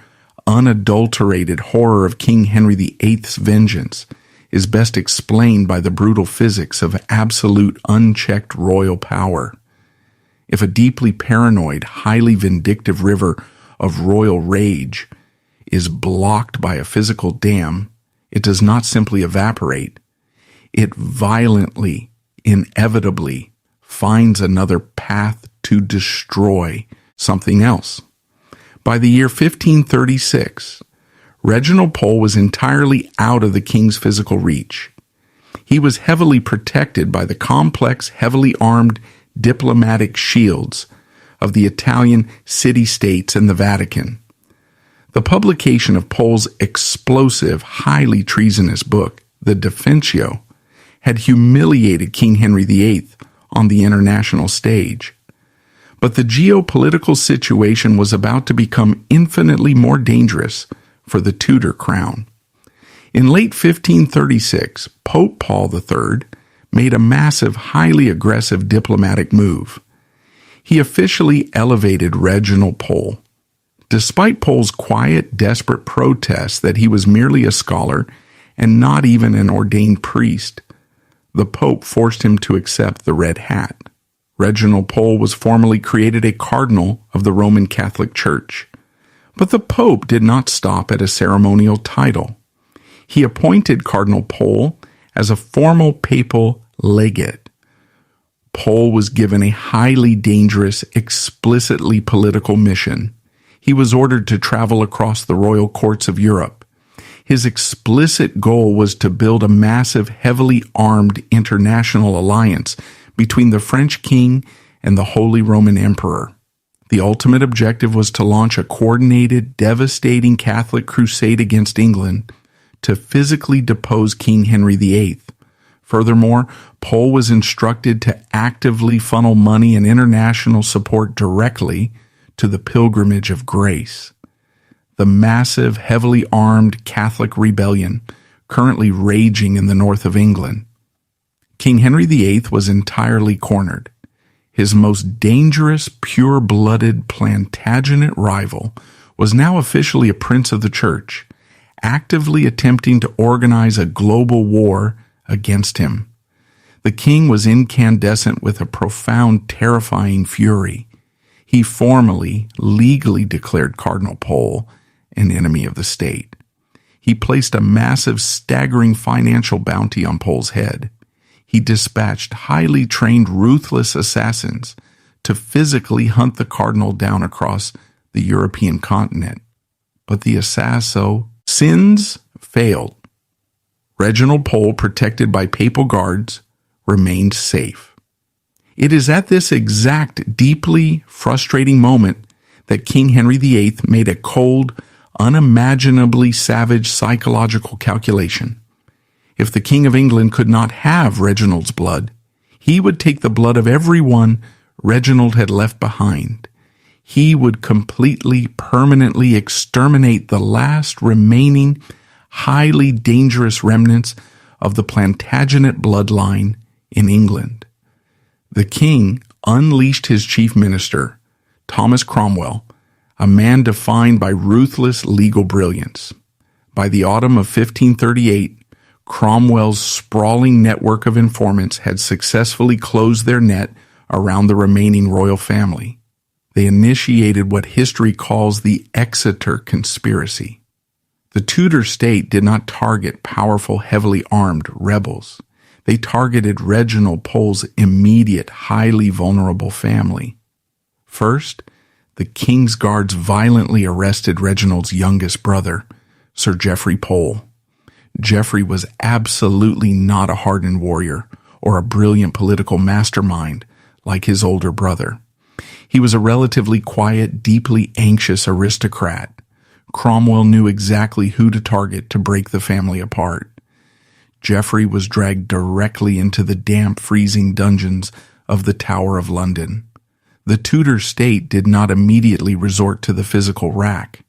unadulterated horror of King Henry VIII's vengeance is best explained by the brutal physics of absolute unchecked royal power. If a deeply paranoid, highly vindictive river of royal rage is blocked by a physical dam, it does not simply evaporate. It violently, inevitably finds another path to destroy something else. By the year 1536, Reginald Pole was entirely out of the king's physical reach. He was heavily protected by the complex, heavily armed diplomatic shields of the Italian city-states and the Vatican. The publication of Pole's explosive, highly treasonous book, the Defensio, had humiliated King Henry VIII on the international stage. But the geopolitical situation was about to become infinitely more dangerous for the Tudor crown. In late 1536, Pope Paul III made a massive, highly aggressive diplomatic move. He officially elevated Reginald Pole. Despite Pole's quiet, desperate protests that he was merely a scholar and not even an ordained priest, the Pope forced him to accept the red hat. Reginald Pole was formally created a cardinal of the Roman Catholic Church. But the Pope did not stop at a ceremonial title. He appointed Cardinal Pole as a formal papal legate. Pole was given a highly dangerous, explicitly political mission. He was ordered to travel across the royal courts of Europe. His explicit goal was to build a massive, heavily armed international alliance between the French king and the Holy Roman Emperor. The ultimate objective was to launch a coordinated, devastating Catholic crusade against England to physically depose King Henry VIII. Furthermore, Pole was instructed to actively funnel money and international support directly to the Pilgrimage of Grace, the massive, heavily armed Catholic rebellion currently raging in the north of England. King Henry VIII was entirely cornered. His most dangerous, pure-blooded Plantagenet rival was now officially a prince of the church, actively attempting to organize a global war against him. The king was incandescent with a profound, terrifying fury. He formally, legally declared Cardinal Pole an enemy of the state. He placed a massive, staggering financial bounty on Pole's head. He dispatched highly trained, ruthless assassins to physically hunt the cardinal down across the European continent. But the assassins failed. Reginald Pole, protected by papal guards, remained safe. It is at this exact, deeply frustrating moment that King Henry VIII made a cold, unimaginably savage psychological calculation. If the King of England could not have Reginald's blood, he would take the blood of everyone Reginald had left behind. He would completely, permanently exterminate the last remaining, highly dangerous remnants of the Plantagenet bloodline in England. The king unleashed his chief minister, Thomas Cromwell, a man defined by ruthless legal brilliance. By the autumn of 1538, Cromwell's sprawling network of informants had successfully closed their net around the remaining royal family. They initiated what history calls the Exeter conspiracy. The Tudor state did not target powerful, heavily armed rebels. They targeted Reginald Pole's immediate, highly vulnerable family. First, the King's Guards violently arrested Reginald's youngest brother, Sir Geoffrey Pole. Geoffrey was absolutely not a hardened warrior or a brilliant political mastermind like his older brother. He was a relatively quiet, deeply anxious aristocrat. Cromwell knew exactly who to target to break the family apart. Geoffrey was dragged directly into the damp, freezing dungeons of the Tower of London. The Tudor state did not immediately resort to the physical rack.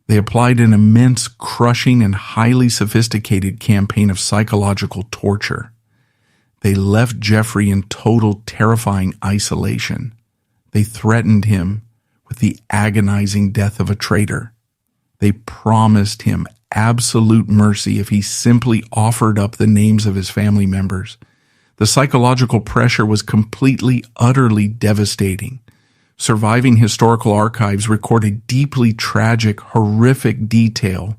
They applied an immense, crushing, and highly sophisticated campaign of psychological torture. They left Geoffrey in total, terrifying isolation. They threatened him with the agonizing death of a traitor. They promised him absolute mercy if he simply offered up the names of his family members. The psychological pressure was completely, utterly devastating. Surviving historical archives record a deeply tragic, horrific detail.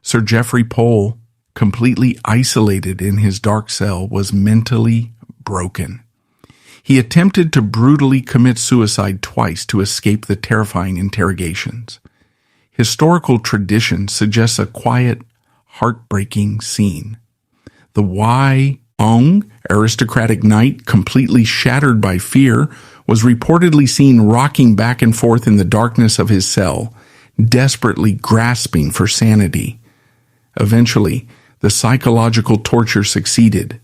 Sir Geoffrey Pole, completely isolated in his dark cell, was mentally broken. He attempted to brutally commit suicide twice to escape the terrifying interrogations. Historical tradition suggests a quiet, heartbreaking scene. The Wai-ong, aristocratic knight, completely shattered by fear, was reportedly seen rocking back and forth in the darkness of his cell, desperately grasping for sanity. Eventually, the psychological torture succeeded.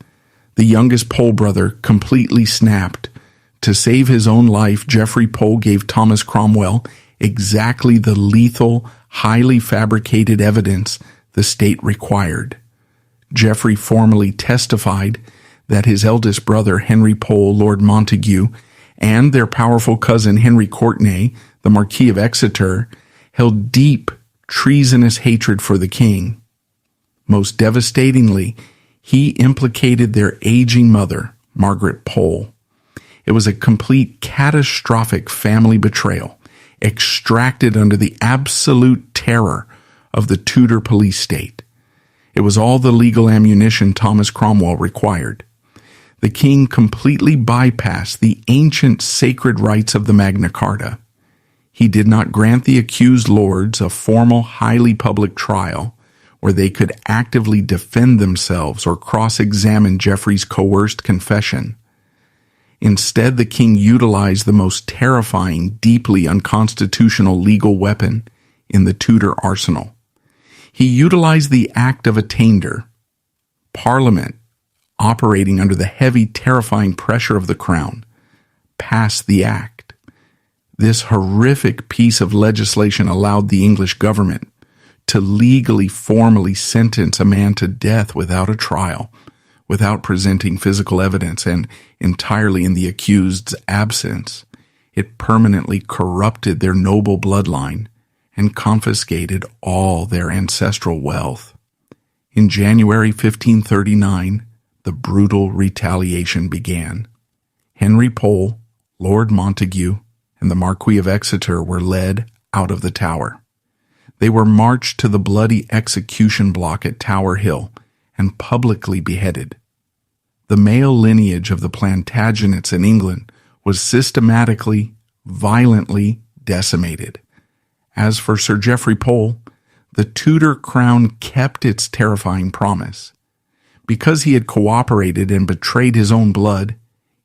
The youngest Pole brother completely snapped. To save his own life, Geoffrey Pole gave Thomas Cromwell exactly the lethal, highly fabricated evidence the state required. Geoffrey formally testified that his eldest brother, Henry Pole, Lord Montague, and their powerful cousin, Henry Courtenay, the Marquis of Exeter, held deep, treasonous hatred for the king. Most devastatingly, he implicated their aging mother, Margaret Pole. It was a complete, catastrophic family betrayal, extracted under the absolute terror of the Tudor police state. It was all the legal ammunition Thomas Cromwell required. The king completely bypassed the ancient sacred rights of the Magna Carta. He did not grant the accused lords a formal, highly public trial where they could actively defend themselves or cross-examine Geoffrey's coerced confession. Instead, the king utilized the most terrifying, deeply unconstitutional legal weapon in the Tudor arsenal. He utilized the Act of Attainder. Parliament, operating under the heavy, terrifying pressure of the crown, passed the act. This horrific piece of legislation allowed the English government to legally, formally sentence a man to death without a trial, without presenting physical evidence, and entirely in the accused's absence. It permanently corrupted their noble bloodline and confiscated all their ancestral wealth. In January 1539, the brutal retaliation began. Henry Pole, Lord Montague, and the Marquis of Exeter were led out of the Tower. They were marched to the bloody execution block at Tower Hill and publicly beheaded. The male lineage of the Plantagenets in England was systematically, violently decimated. As for Sir Geoffrey Pole, the Tudor crown kept its terrifying promise. Because he had cooperated and betrayed his own blood,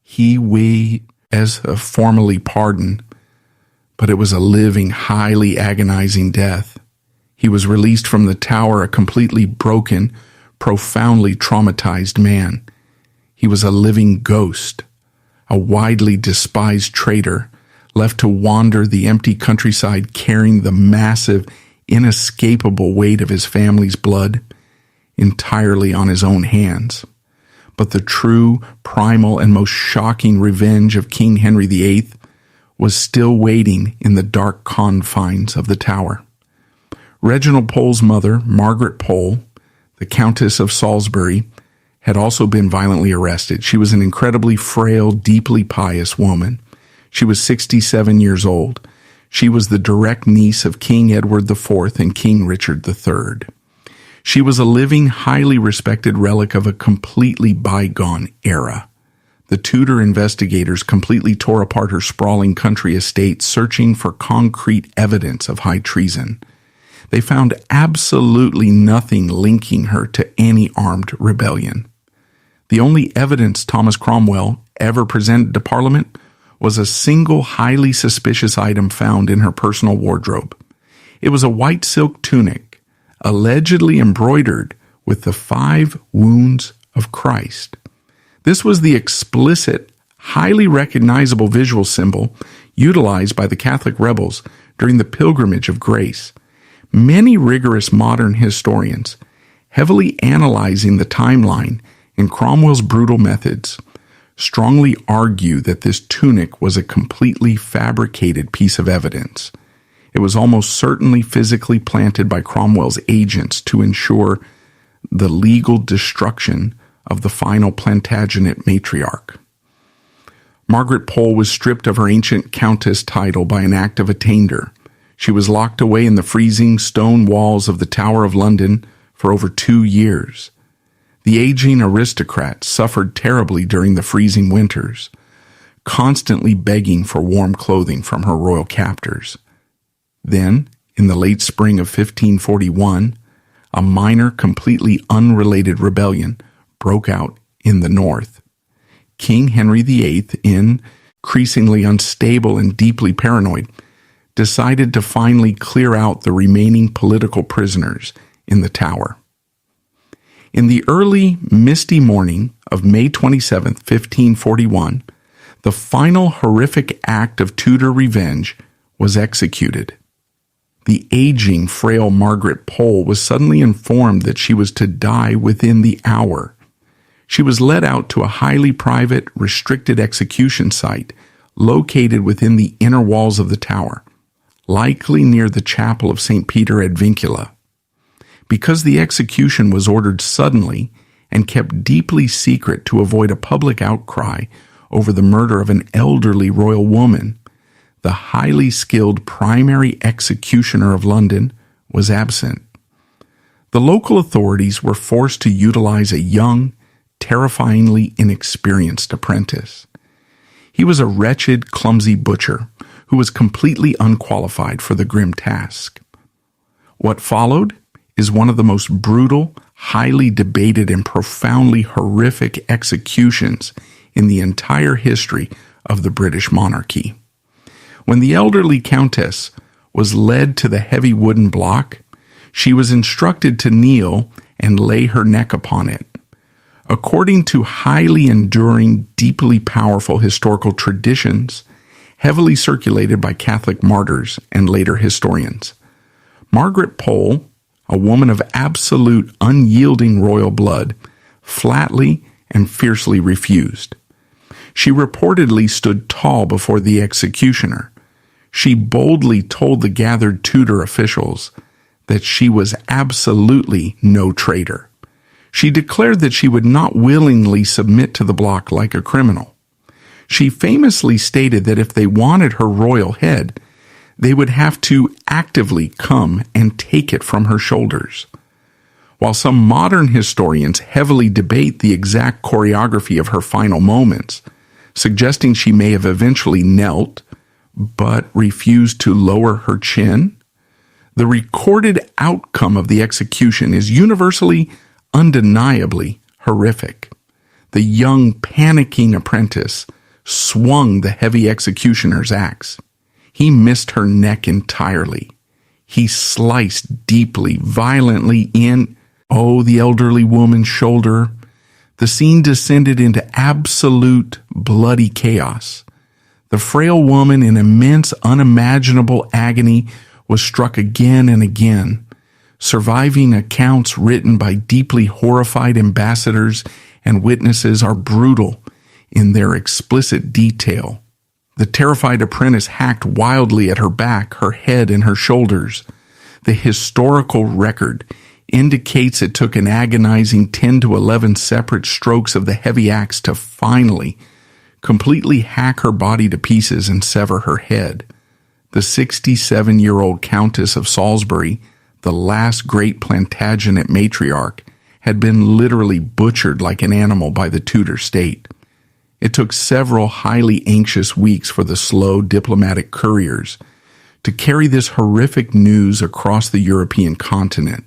he as formally pardoned, but it was a living, highly agonizing death. He was released from the Tower a completely broken, profoundly traumatized man. He was a living ghost, a widely despised traitor, left to wander the empty countryside carrying the massive, inescapable weight of his family's blood entirely on his own hands. But the true, primal, and most shocking revenge of King Henry VIII was still waiting in the dark confines of the Tower. Reginald Pole's mother, Margaret Pole, the Countess of Salisbury, had also been violently arrested. She was an incredibly frail, deeply pious woman. She was 67 years old. She was the direct niece of King Edward IV and King Richard III. She was a living, highly respected relic of a completely bygone era. The Tudor investigators completely tore apart her sprawling country estate, searching for concrete evidence of high treason. They found absolutely nothing linking her to any armed rebellion. The only evidence Thomas Cromwell ever presented to Parliament was a single highly suspicious item found in her personal wardrobe. It was a white silk tunic, allegedly embroidered with the 5 wounds of Christ. This was the explicit, highly recognizable visual symbol utilized by the Catholic rebels during the Pilgrimage of Grace. Many rigorous modern historians, heavily analyzing the timeline and Cromwell's brutal methods, strongly argue that this tunic was a completely fabricated piece of evidence. It was almost certainly physically planted by Cromwell's agents to ensure the legal destruction of the final Plantagenet matriarch. Margaret Pole was stripped of her ancient countess title by an act of attainder. She was locked away in the freezing stone walls of the Tower of London for over 2 years. The aging aristocrat suffered terribly during the freezing winters, constantly begging for warm clothing from her royal captors. Then, in the late spring of 1541, a minor, completely unrelated rebellion broke out in the north. King Henry VIII, increasingly unstable and deeply paranoid, decided to finally clear out the remaining political prisoners in the Tower. In the early, misty morning of May 27, 1541, the final horrific act of Tudor revenge was executed. The aging, frail Margaret Pole was suddenly informed that she was to die within the hour. She was led out to a highly private, restricted execution site located within the inner walls of the Tower, likely near the chapel of St. Peter ad Vincula. Because the execution was ordered suddenly and kept deeply secret to avoid a public outcry over the murder of an elderly royal woman, the highly skilled primary executioner of London, was absent. The local authorities were forced to utilize a young, terrifyingly inexperienced apprentice. He was a wretched, clumsy butcher who was completely unqualified for the grim task. What followed is one of the most brutal, highly debated, and profoundly horrific executions in the entire history of the British monarchy. When the elderly countess was led to the heavy wooden block, she was instructed to kneel and lay her neck upon it. According to highly enduring, deeply powerful historical traditions, heavily circulated by Catholic martyrs and later historians, Margaret Pole, a woman of absolute unyielding royal blood, flatly and fiercely refused. She reportedly stood tall before the executioner. She boldly told the gathered Tudor officials that she was absolutely no traitor. She declared that she would not willingly submit to the block like a criminal. She famously stated that if they wanted her royal head, they would have to actively come and take it from her shoulders. While some modern historians heavily debate the exact choreography of her final moments, suggesting she may have eventually knelt but refused to lower her chin, the recorded outcome of the execution is universally, undeniably horrific. The young, panicking apprentice swung the heavy executioner's axe. He missed her neck entirely. He sliced deeply, violently in, the elderly woman's shoulder. The scene descended into absolute bloody chaos. The frail woman, in immense, unimaginable agony, was struck again and again. Surviving accounts written by deeply horrified ambassadors and witnesses are brutal in their explicit detail. The terrified apprentice hacked wildly at her back, her head, and her shoulders. The historical record indicates it took an agonizing 10 to 11 separate strokes of the heavy axe to finally completely hack her body to pieces and sever her head. The 67-year-old Countess of Salisbury, the last great Plantagenet matriarch, had been literally butchered like an animal by the Tudor state. It took several highly anxious weeks for the slow diplomatic couriers to carry this horrific news across the European continent.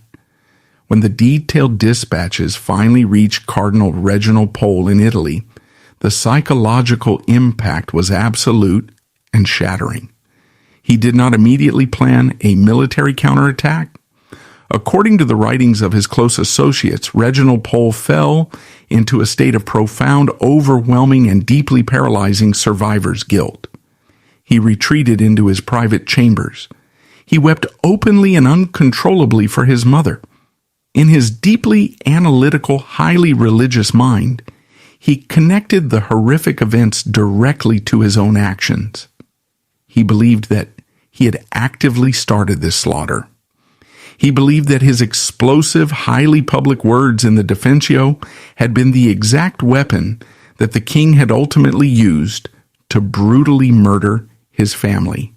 When the detailed dispatches finally reached Cardinal Reginald Pole in Italy, the psychological impact was absolute and shattering. He did not immediately plan a military counterattack. According to the writings of his close associates, Reginald Pole fell into a state of profound, overwhelming, and deeply paralyzing survivor's guilt. He retreated into his private chambers. He wept openly and uncontrollably for his mother. In his deeply analytical, highly religious mind, he connected the horrific events directly to his own actions. He believed that he had actively started this slaughter. He believed that his explosive, highly public words in the Defensio had been the exact weapon that the king had ultimately used to brutally murder his family.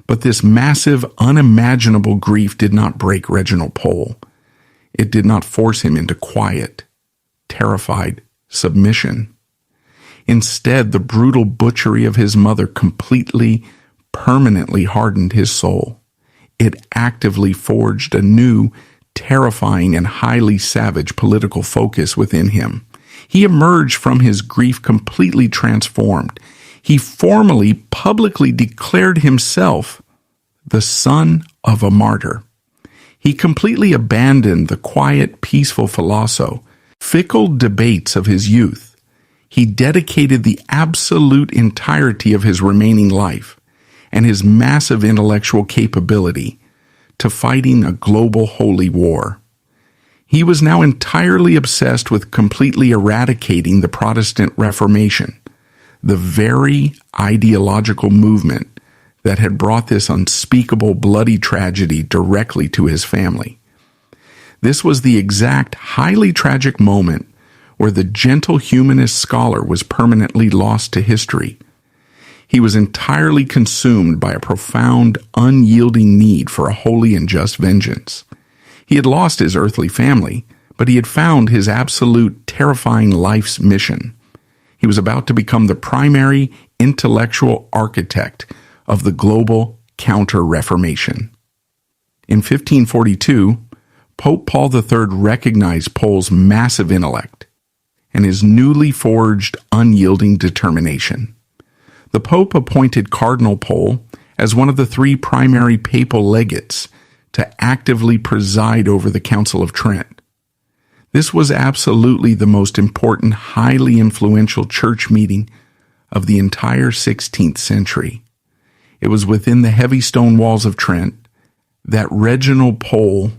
But this massive, unimaginable grief did not break Reginald Pole. It did not force him into quiet, terrified submission. Instead, the brutal butchery of his mother completely, permanently hardened his soul. It actively forged a new, terrifying, and highly savage political focus within him. He emerged from his grief completely transformed. He formally, publicly declared himself the son of a martyr. He completely abandoned the quiet, peaceful fickle debates of his youth. He dedicated the absolute entirety of his remaining life and his massive intellectual capability to fighting a global holy war. He was now entirely obsessed with completely eradicating the Protestant Reformation, the very ideological movement that had brought this unspeakable bloody tragedy directly to his family. This was the exact highly tragic moment where the gentle humanist scholar was permanently lost to history. He was entirely consumed by a profound, unyielding need for a holy and just vengeance. He had lost his earthly family, but he had found his absolute, terrifying life's mission. He was about to become the primary intellectual architect of the global Counter-Reformation. In 1542, Pope Paul III recognized Pole's massive intellect and his newly forged, unyielding determination. The Pope appointed Cardinal Pole as one of the 3 primary papal legates to actively preside over the Council of Trent. This was absolutely the most important, highly influential church meeting of the entire 16th century. It was within the heavy stone walls of Trent that Reginald Pole,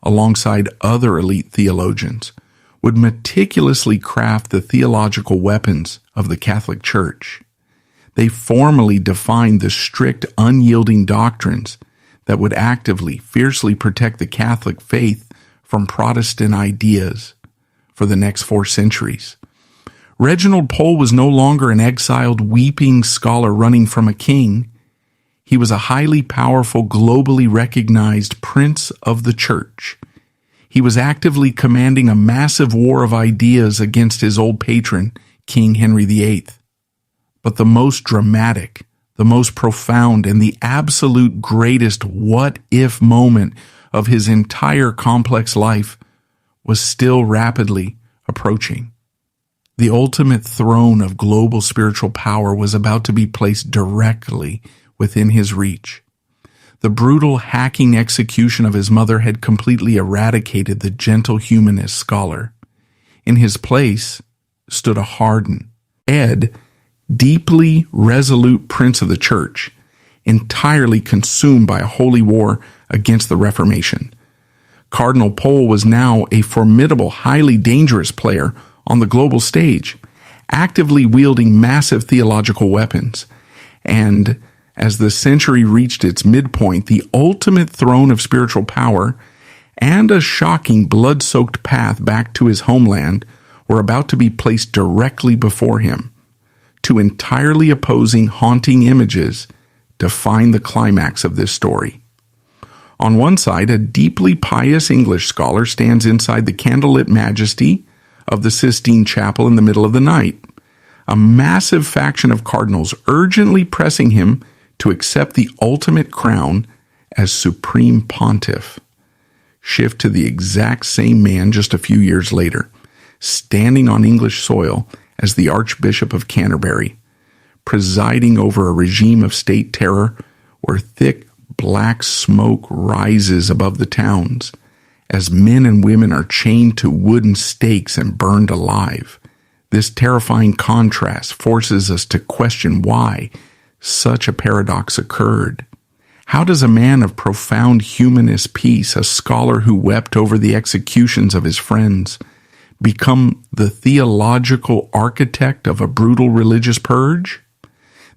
alongside other elite theologians, would meticulously craft the theological weapons of the Catholic Church. They formally defined the strict, unyielding doctrines that would actively, fiercely protect the Catholic faith from Protestant ideas for the next 4 centuries. Reginald Pole was no longer an exiled, weeping scholar running from a king. He was a highly powerful, globally recognized prince of the church. He was actively commanding a massive war of ideas against his old patron, King Henry VIII. But the most dramatic, the most profound, and the absolute greatest what-if moment of his entire complex life was still rapidly approaching. The ultimate throne of global spiritual power was about to be placed directly within his reach. The brutal, hacking execution of his mother had completely eradicated the gentle humanist scholar. In his place stood a hardened, deeply resolute prince of the church, entirely consumed by a holy war against the Reformation. Cardinal Pole was now a formidable, highly dangerous player on the global stage, actively wielding massive theological weapons. And as the century reached its midpoint, the ultimate throne of spiritual power and a shocking, blood-soaked path back to his homeland were about to be placed directly before him. 2 entirely opposing, haunting images define the climax of this story. On one side, a deeply pious English scholar stands inside the candlelit majesty of the Sistine Chapel in the middle of the night, a massive faction of cardinals urgently pressing him to accept the ultimate crown as supreme pontiff. Shift to the exact same man just a few years later, standing on English soil as the Archbishop of Canterbury, presiding over a regime of state terror where thick black smoke rises above the towns as men and women are chained to wooden stakes and burned alive. This terrifying contrast forces us to question why such a paradox occurred. How does a man of profound humanist peace, a scholar who wept over the executions of his friends, become the theological architect of a brutal religious purge?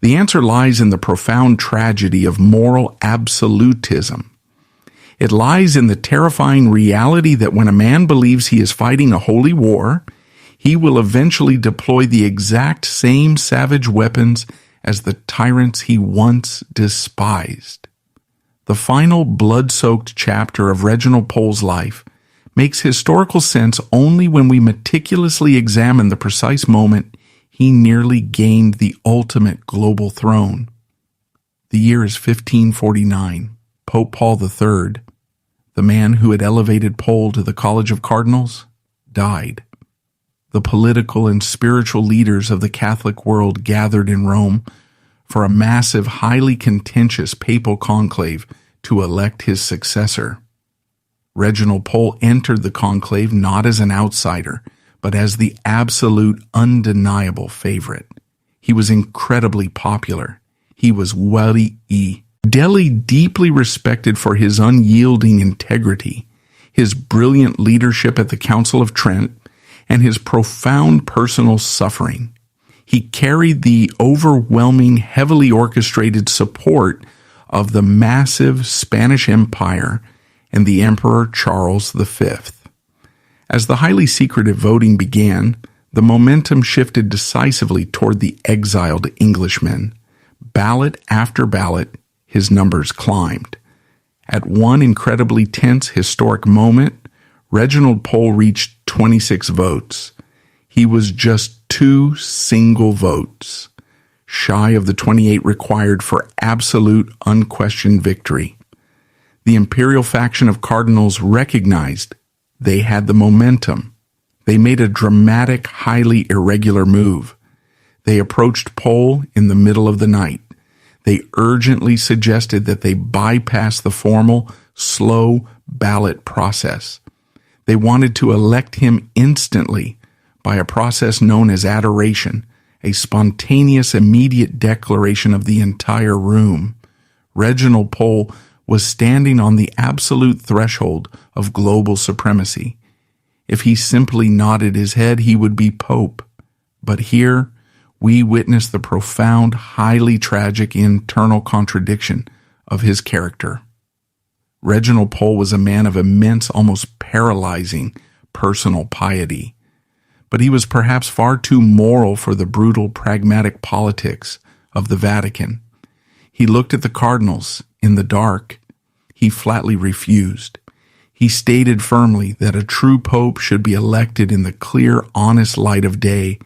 The answer lies in the profound tragedy of moral absolutism. It lies in the terrifying reality that when a man believes he is fighting a holy war, he will eventually deploy the exact same savage weapons as the tyrants he once despised. The final blood-soaked chapter of Reginald Pole's life makes historical sense only when we meticulously examine the precise moment he nearly gained the ultimate global throne. The year is 1549. Pope Paul III, the man who had elevated Pole to the College of Cardinals, died. The political and spiritual leaders of the Catholic world gathered in Rome for a massive, highly contentious papal conclave to elect his successor. Reginald Pole entered the conclave not as an outsider, but as the absolute, undeniable favorite. He was incredibly popular. He was deeply respected for his unyielding integrity, his brilliant leadership at the Council of Trent, and his profound personal suffering. He carried the overwhelming, heavily orchestrated support of the massive Spanish Empire and the Emperor Charles V. As the highly secretive voting began, the momentum shifted decisively toward the exiled Englishmen, Ballot after ballot, his numbers climbed. At one incredibly tense historic moment, Reginald Pole reached 26 votes. He was just 2 single votes shy of the 28 required for absolute, unquestioned victory. The imperial faction of cardinals recognized they had the momentum. They made a dramatic, highly irregular move. They approached Pole in the middle of the night. They urgently suggested that they bypass the formal, slow ballot process. They wanted to elect him instantly by a process known as adoration, a spontaneous, immediate declaration of the entire room. Reginald Pole was standing on the absolute threshold of global supremacy. If he simply nodded his head, he would be pope. But here, we witness the profound, highly tragic internal contradiction of his character. Reginald Pole was a man of immense, almost paralyzing personal piety, but he was perhaps far too moral for the brutal, pragmatic politics of the Vatican. He looked at the cardinals in the dark. He flatly refused. He stated firmly that a true pope should be elected in the clear, honest light of day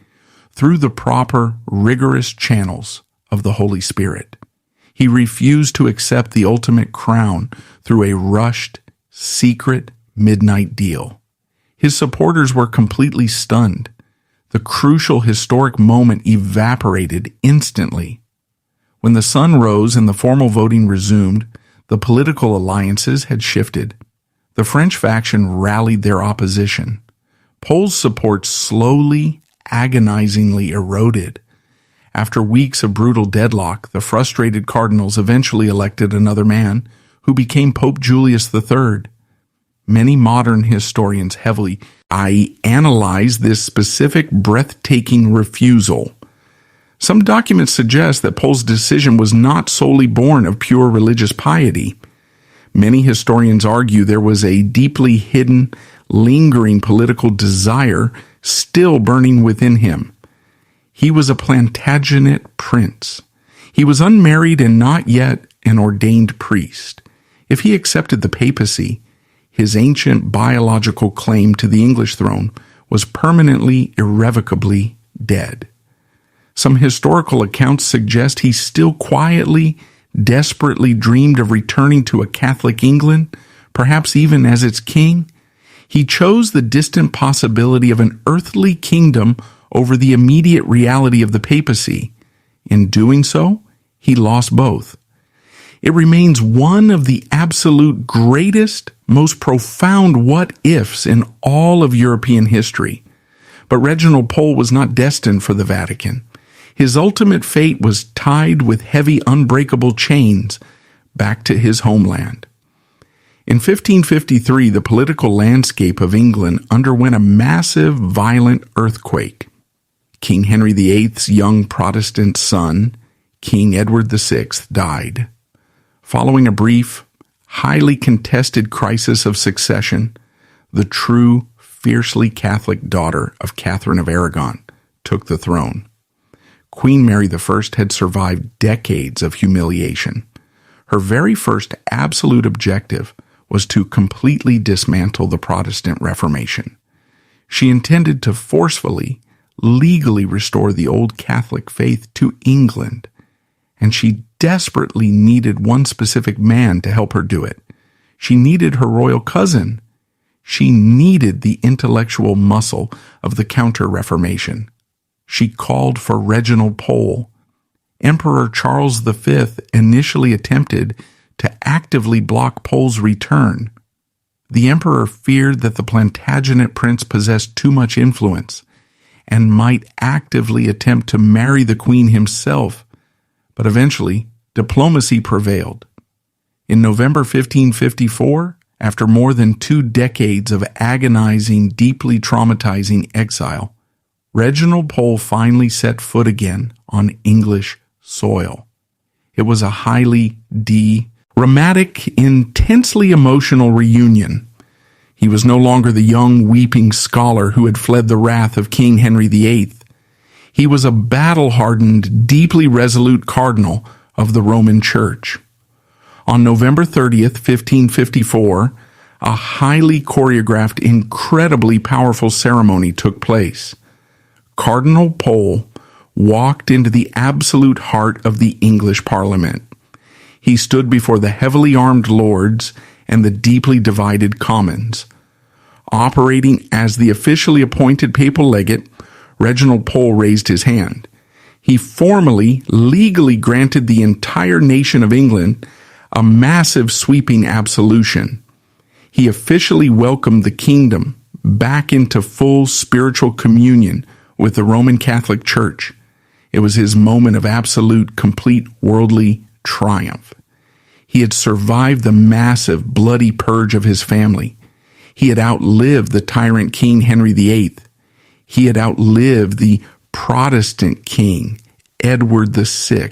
through the proper, rigorous channels of the Holy Spirit. He refused to accept the ultimate crown through a rushed, secret, midnight deal. His supporters were completely stunned. The crucial historic moment evaporated instantly. When the sun rose and the formal voting resumed, the political alliances had shifted. The French faction rallied their opposition. Pole's support slowly, agonizingly eroded. After weeks of brutal deadlock, the frustrated cardinals eventually elected another man who became Pope Julius III. Many modern historians heavily analyze this specific breathtaking refusal. Some documents suggest that Pole's decision was not solely born of pure religious piety. Many historians argue there was a deeply hidden, lingering political desire still burning within him. He was a Plantagenet prince. He was unmarried and not yet an ordained priest. If he accepted the papacy, his ancient biological claim to the English throne was permanently, irrevocably dead. Some historical accounts suggest he still quietly, desperately dreamed of returning to a Catholic England, perhaps even as its king. He chose the distant possibility of an earthly kingdom over the immediate reality of the papacy. In doing so, he lost both. It remains one of the absolute greatest, most profound what-ifs in all of European history. But Reginald Pole was not destined for the Vatican. His ultimate fate was tied with heavy, unbreakable chains back to his homeland. In 1553, the political landscape of England underwent a massive, violent earthquake. King Henry VIII's young Protestant son, King Edward VI, died. Following a brief, highly contested crisis of succession, the true, fiercely Catholic daughter of Catherine of Aragon took the throne. Queen Mary I had survived decades of humiliation. Her very first absolute objective was to completely dismantle the Protestant Reformation. She intended to forcefully, legally restore the old Catholic faith to England, and she desperately needed one specific man to help her do it. She needed her royal cousin. She needed the intellectual muscle of the Counter-Reformation. She called for Reginald Pole. Emperor Charles V initially attempted to actively block Pole's return. The emperor feared that the Plantagenet prince possessed too much influence and might actively attempt to marry the queen himself, but eventually diplomacy prevailed. In November 1554, after more than 2 decades of agonizing, deeply traumatizing exile, Reginald Pole finally set foot again on English soil. It was a highly dramatic, intensely emotional reunion. He was no longer the young, weeping scholar who had fled the wrath of King Henry VIII. He was a battle-hardened, deeply resolute cardinal of the Roman Church. On November 30th, 1554, a highly choreographed, incredibly powerful ceremony took place. Cardinal Pole walked into the absolute heart of the English Parliament. He stood before the heavily armed lords and the deeply divided commons. Operating as the officially appointed papal legate, Reginald Pole raised his hand. He formally, legally granted the entire nation of England a massive sweeping absolution. He officially welcomed the kingdom back into full spiritual communion with the Roman Catholic Church. It was his moment of absolute, complete worldly triumph. He had survived the massive, bloody purge of his family. He had outlived the tyrant King Henry VIII. He had outlived the Protestant king, Edward VI.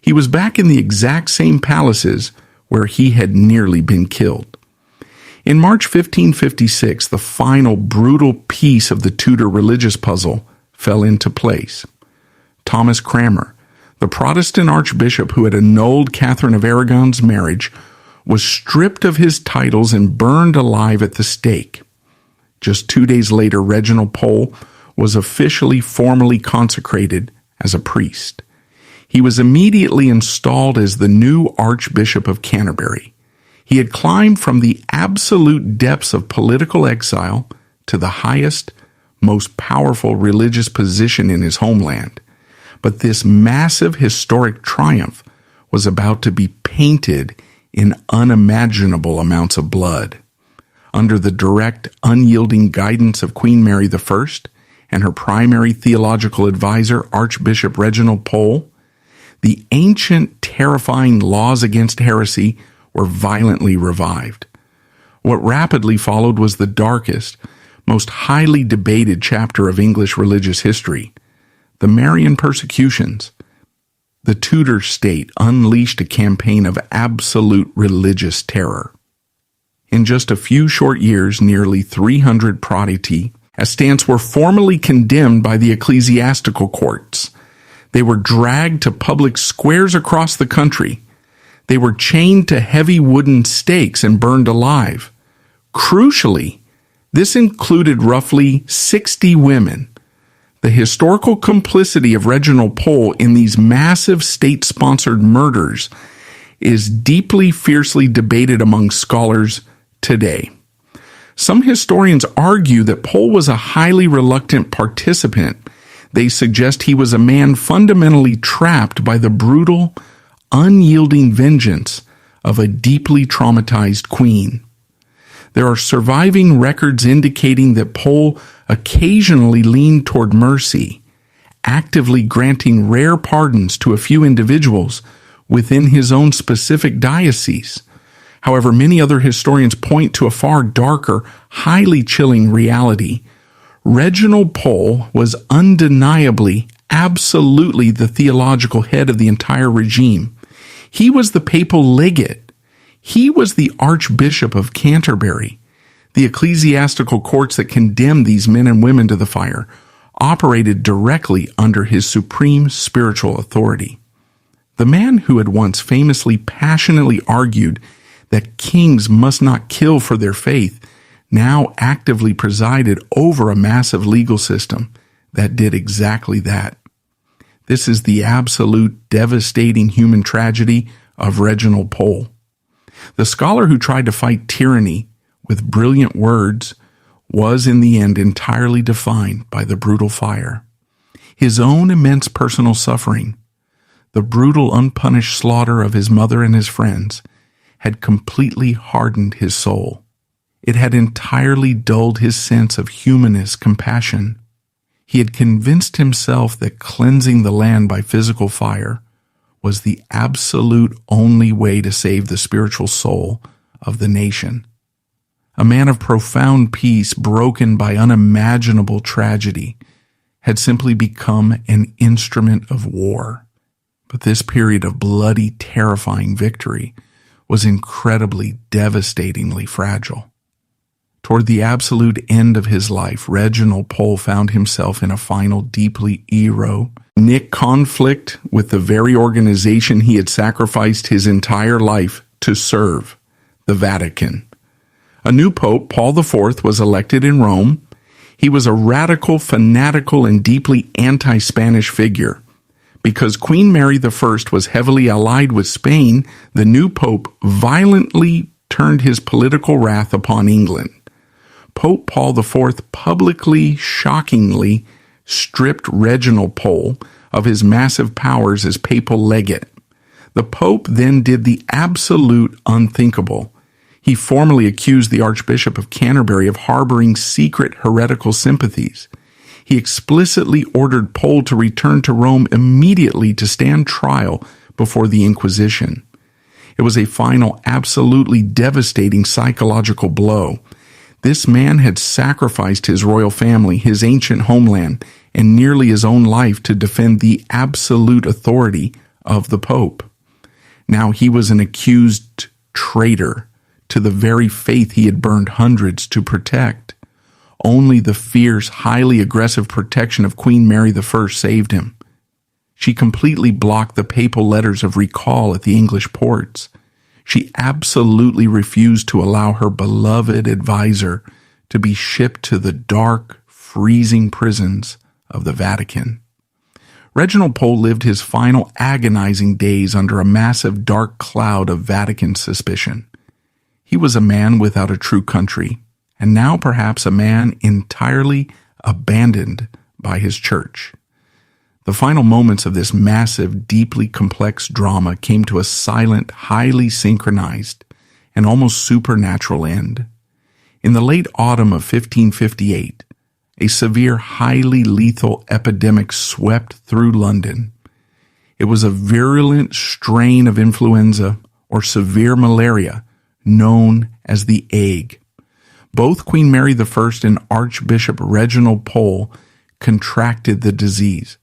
He was back in the exact same palaces where he had nearly been killed. In March 1556, the final brutal piece of the Tudor religious puzzle fell into place. Thomas Cranmer, the Protestant archbishop who had annulled Catherine of Aragon's marriage, was stripped of his titles and burned alive at the stake. Just 2 days later, Reginald Pole was officially formally consecrated as a priest. He was immediately installed as the new Archbishop of Canterbury. He had climbed from the absolute depths of political exile to the highest, most powerful religious position in his homeland. But this massive historic triumph was about to be painted in unimaginable amounts of blood. Under the direct, unyielding guidance of Queen Mary I and her primary theological advisor, Archbishop Reginald Pole, the ancient, terrifying laws against heresy were violently revived. What rapidly followed was the darkest, most highly debated chapter of English religious history, the Marian persecutions. The Tudor state unleashed a campaign of absolute religious terror. In just a few short years, nearly 300 prodigy Estates were formally condemned by the ecclesiastical courts. They were dragged to public squares across the country. They were chained to heavy wooden stakes and burned alive. Crucially, this included roughly 60 women. The historical complicity of Reginald Pole in these massive state-sponsored murders is deeply, fiercely debated among scholars today. Some historians argue that Pole was a highly reluctant participant. They suggest he was a man fundamentally trapped by the brutal, unyielding vengeance of a deeply traumatized queen. There are surviving records indicating that Pole occasionally leaned toward mercy, actively granting rare pardons to a few individuals within his own specific diocese. However, many other historians point to a far darker, highly chilling reality. Reginald Pole was undeniably, absolutely the theological head of the entire regime. He was the papal legate. He was the Archbishop of Canterbury. The ecclesiastical courts that condemned these men and women to the fire operated directly under his supreme spiritual authority. The man who had once famously, passionately argued that kings must not kill for their faith now actively presided over a massive legal system that did exactly that. This is the absolute devastating human tragedy of Reginald Pole. The scholar who tried to fight tyranny with brilliant words was in the end entirely defined by the brutal fire. His own immense personal suffering, the brutal unpunished slaughter of his mother and his friends, had completely hardened his soul. It had entirely dulled his sense of humanist compassion. He had convinced himself that cleansing the land by physical fire was the absolute only way to save the spiritual soul of the nation. A man of profound peace, broken by unimaginable tragedy, had simply become an instrument of war. But this period of bloody, terrifying victory was incredibly, devastatingly fragile. Toward the absolute end of his life, Reginald Pole found himself in a final, deeply ironic conflict with the very organization he had sacrificed his entire life to serve, the Vatican. A new pope, Paul IV, was elected in Rome. He was a radical, fanatical, and deeply anti-Spanish figure. Because Queen Mary I was heavily allied with Spain, the new pope violently turned his political wrath upon England. Pope Paul IV publicly, shockingly, stripped Reginald Pole of his massive powers as papal legate. The Pope then did the absolute unthinkable. He formally accused the Archbishop of Canterbury of harboring secret heretical sympathies. He explicitly ordered Pole to return to Rome immediately to stand trial before the Inquisition. It was a final, absolutely devastating psychological blow. This man had sacrificed his royal family, his ancient homeland, and nearly his own life to defend the absolute authority of the Pope. Now he was an accused traitor to the very faith he had burned hundreds to protect. Only the fierce, highly aggressive protection of Queen Mary I saved him. She completely blocked the papal letters of recall at the English ports. She absolutely refused to allow her beloved advisor to be shipped to the dark, freezing prisons of the Vatican. Reginald Pole lived his final agonizing days under a massive dark cloud of Vatican suspicion. He was a man without a true country, and now perhaps a man entirely abandoned by his church. The final moments of this massive, deeply complex drama came to a silent, highly synchronized, and almost supernatural end. In the late autumn of 1558, a severe, highly lethal epidemic swept through London. It was a virulent strain of influenza or severe malaria known as the ague. Both Queen Mary I and Archbishop Reginald Pole contracted the disease.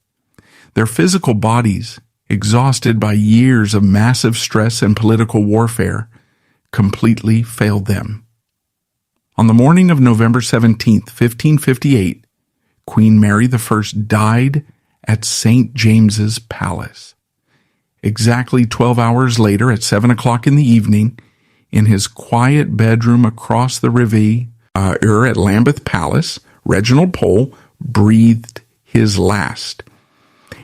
Their physical bodies, exhausted by years of massive stress and political warfare, completely failed them. On the morning of November 17, 1558, Queen Mary I died at St. James's Palace. Exactly 12 hours later, at 7 o'clock in the evening, in his quiet bedroom across the river at Lambeth Palace, Reginald Pole breathed his last.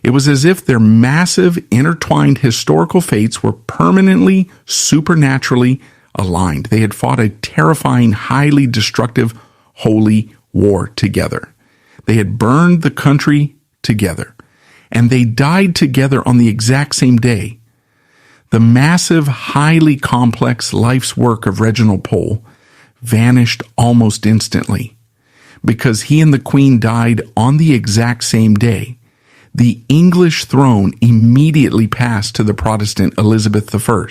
It was as if their massive, intertwined historical fates were permanently, supernaturally aligned. They had fought a terrifying, highly destructive, holy war together. They had burned the country together, and they died together on the exact same day. The massive, highly complex life's work of Reginald Pole vanished almost instantly. Because he and the Queen died on the exact same day, the English throne immediately passed to the Protestant Elizabeth I.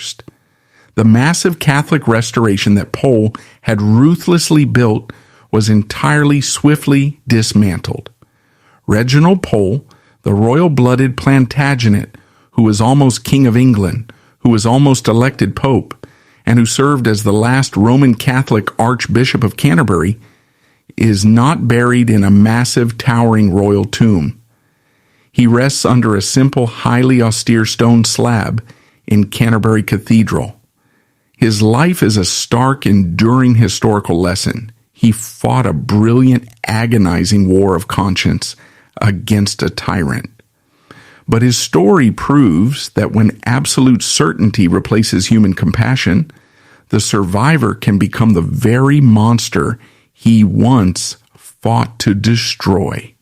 The massive Catholic restoration that Pole had ruthlessly built was entirely swiftly dismantled. Reginald Pole, the royal-blooded Plantagenet, who was almost King of England, who was almost elected Pope, and who served as the last Roman Catholic Archbishop of Canterbury, is not buried in a massive, towering royal tomb. He rests under a simple, highly austere stone slab in Canterbury Cathedral. His life is a stark, enduring historical lesson. He fought a brilliant, agonizing war of conscience against a tyrant. But his story proves that when absolute certainty replaces human compassion, the survivor can become the very monster he once fought to destroy.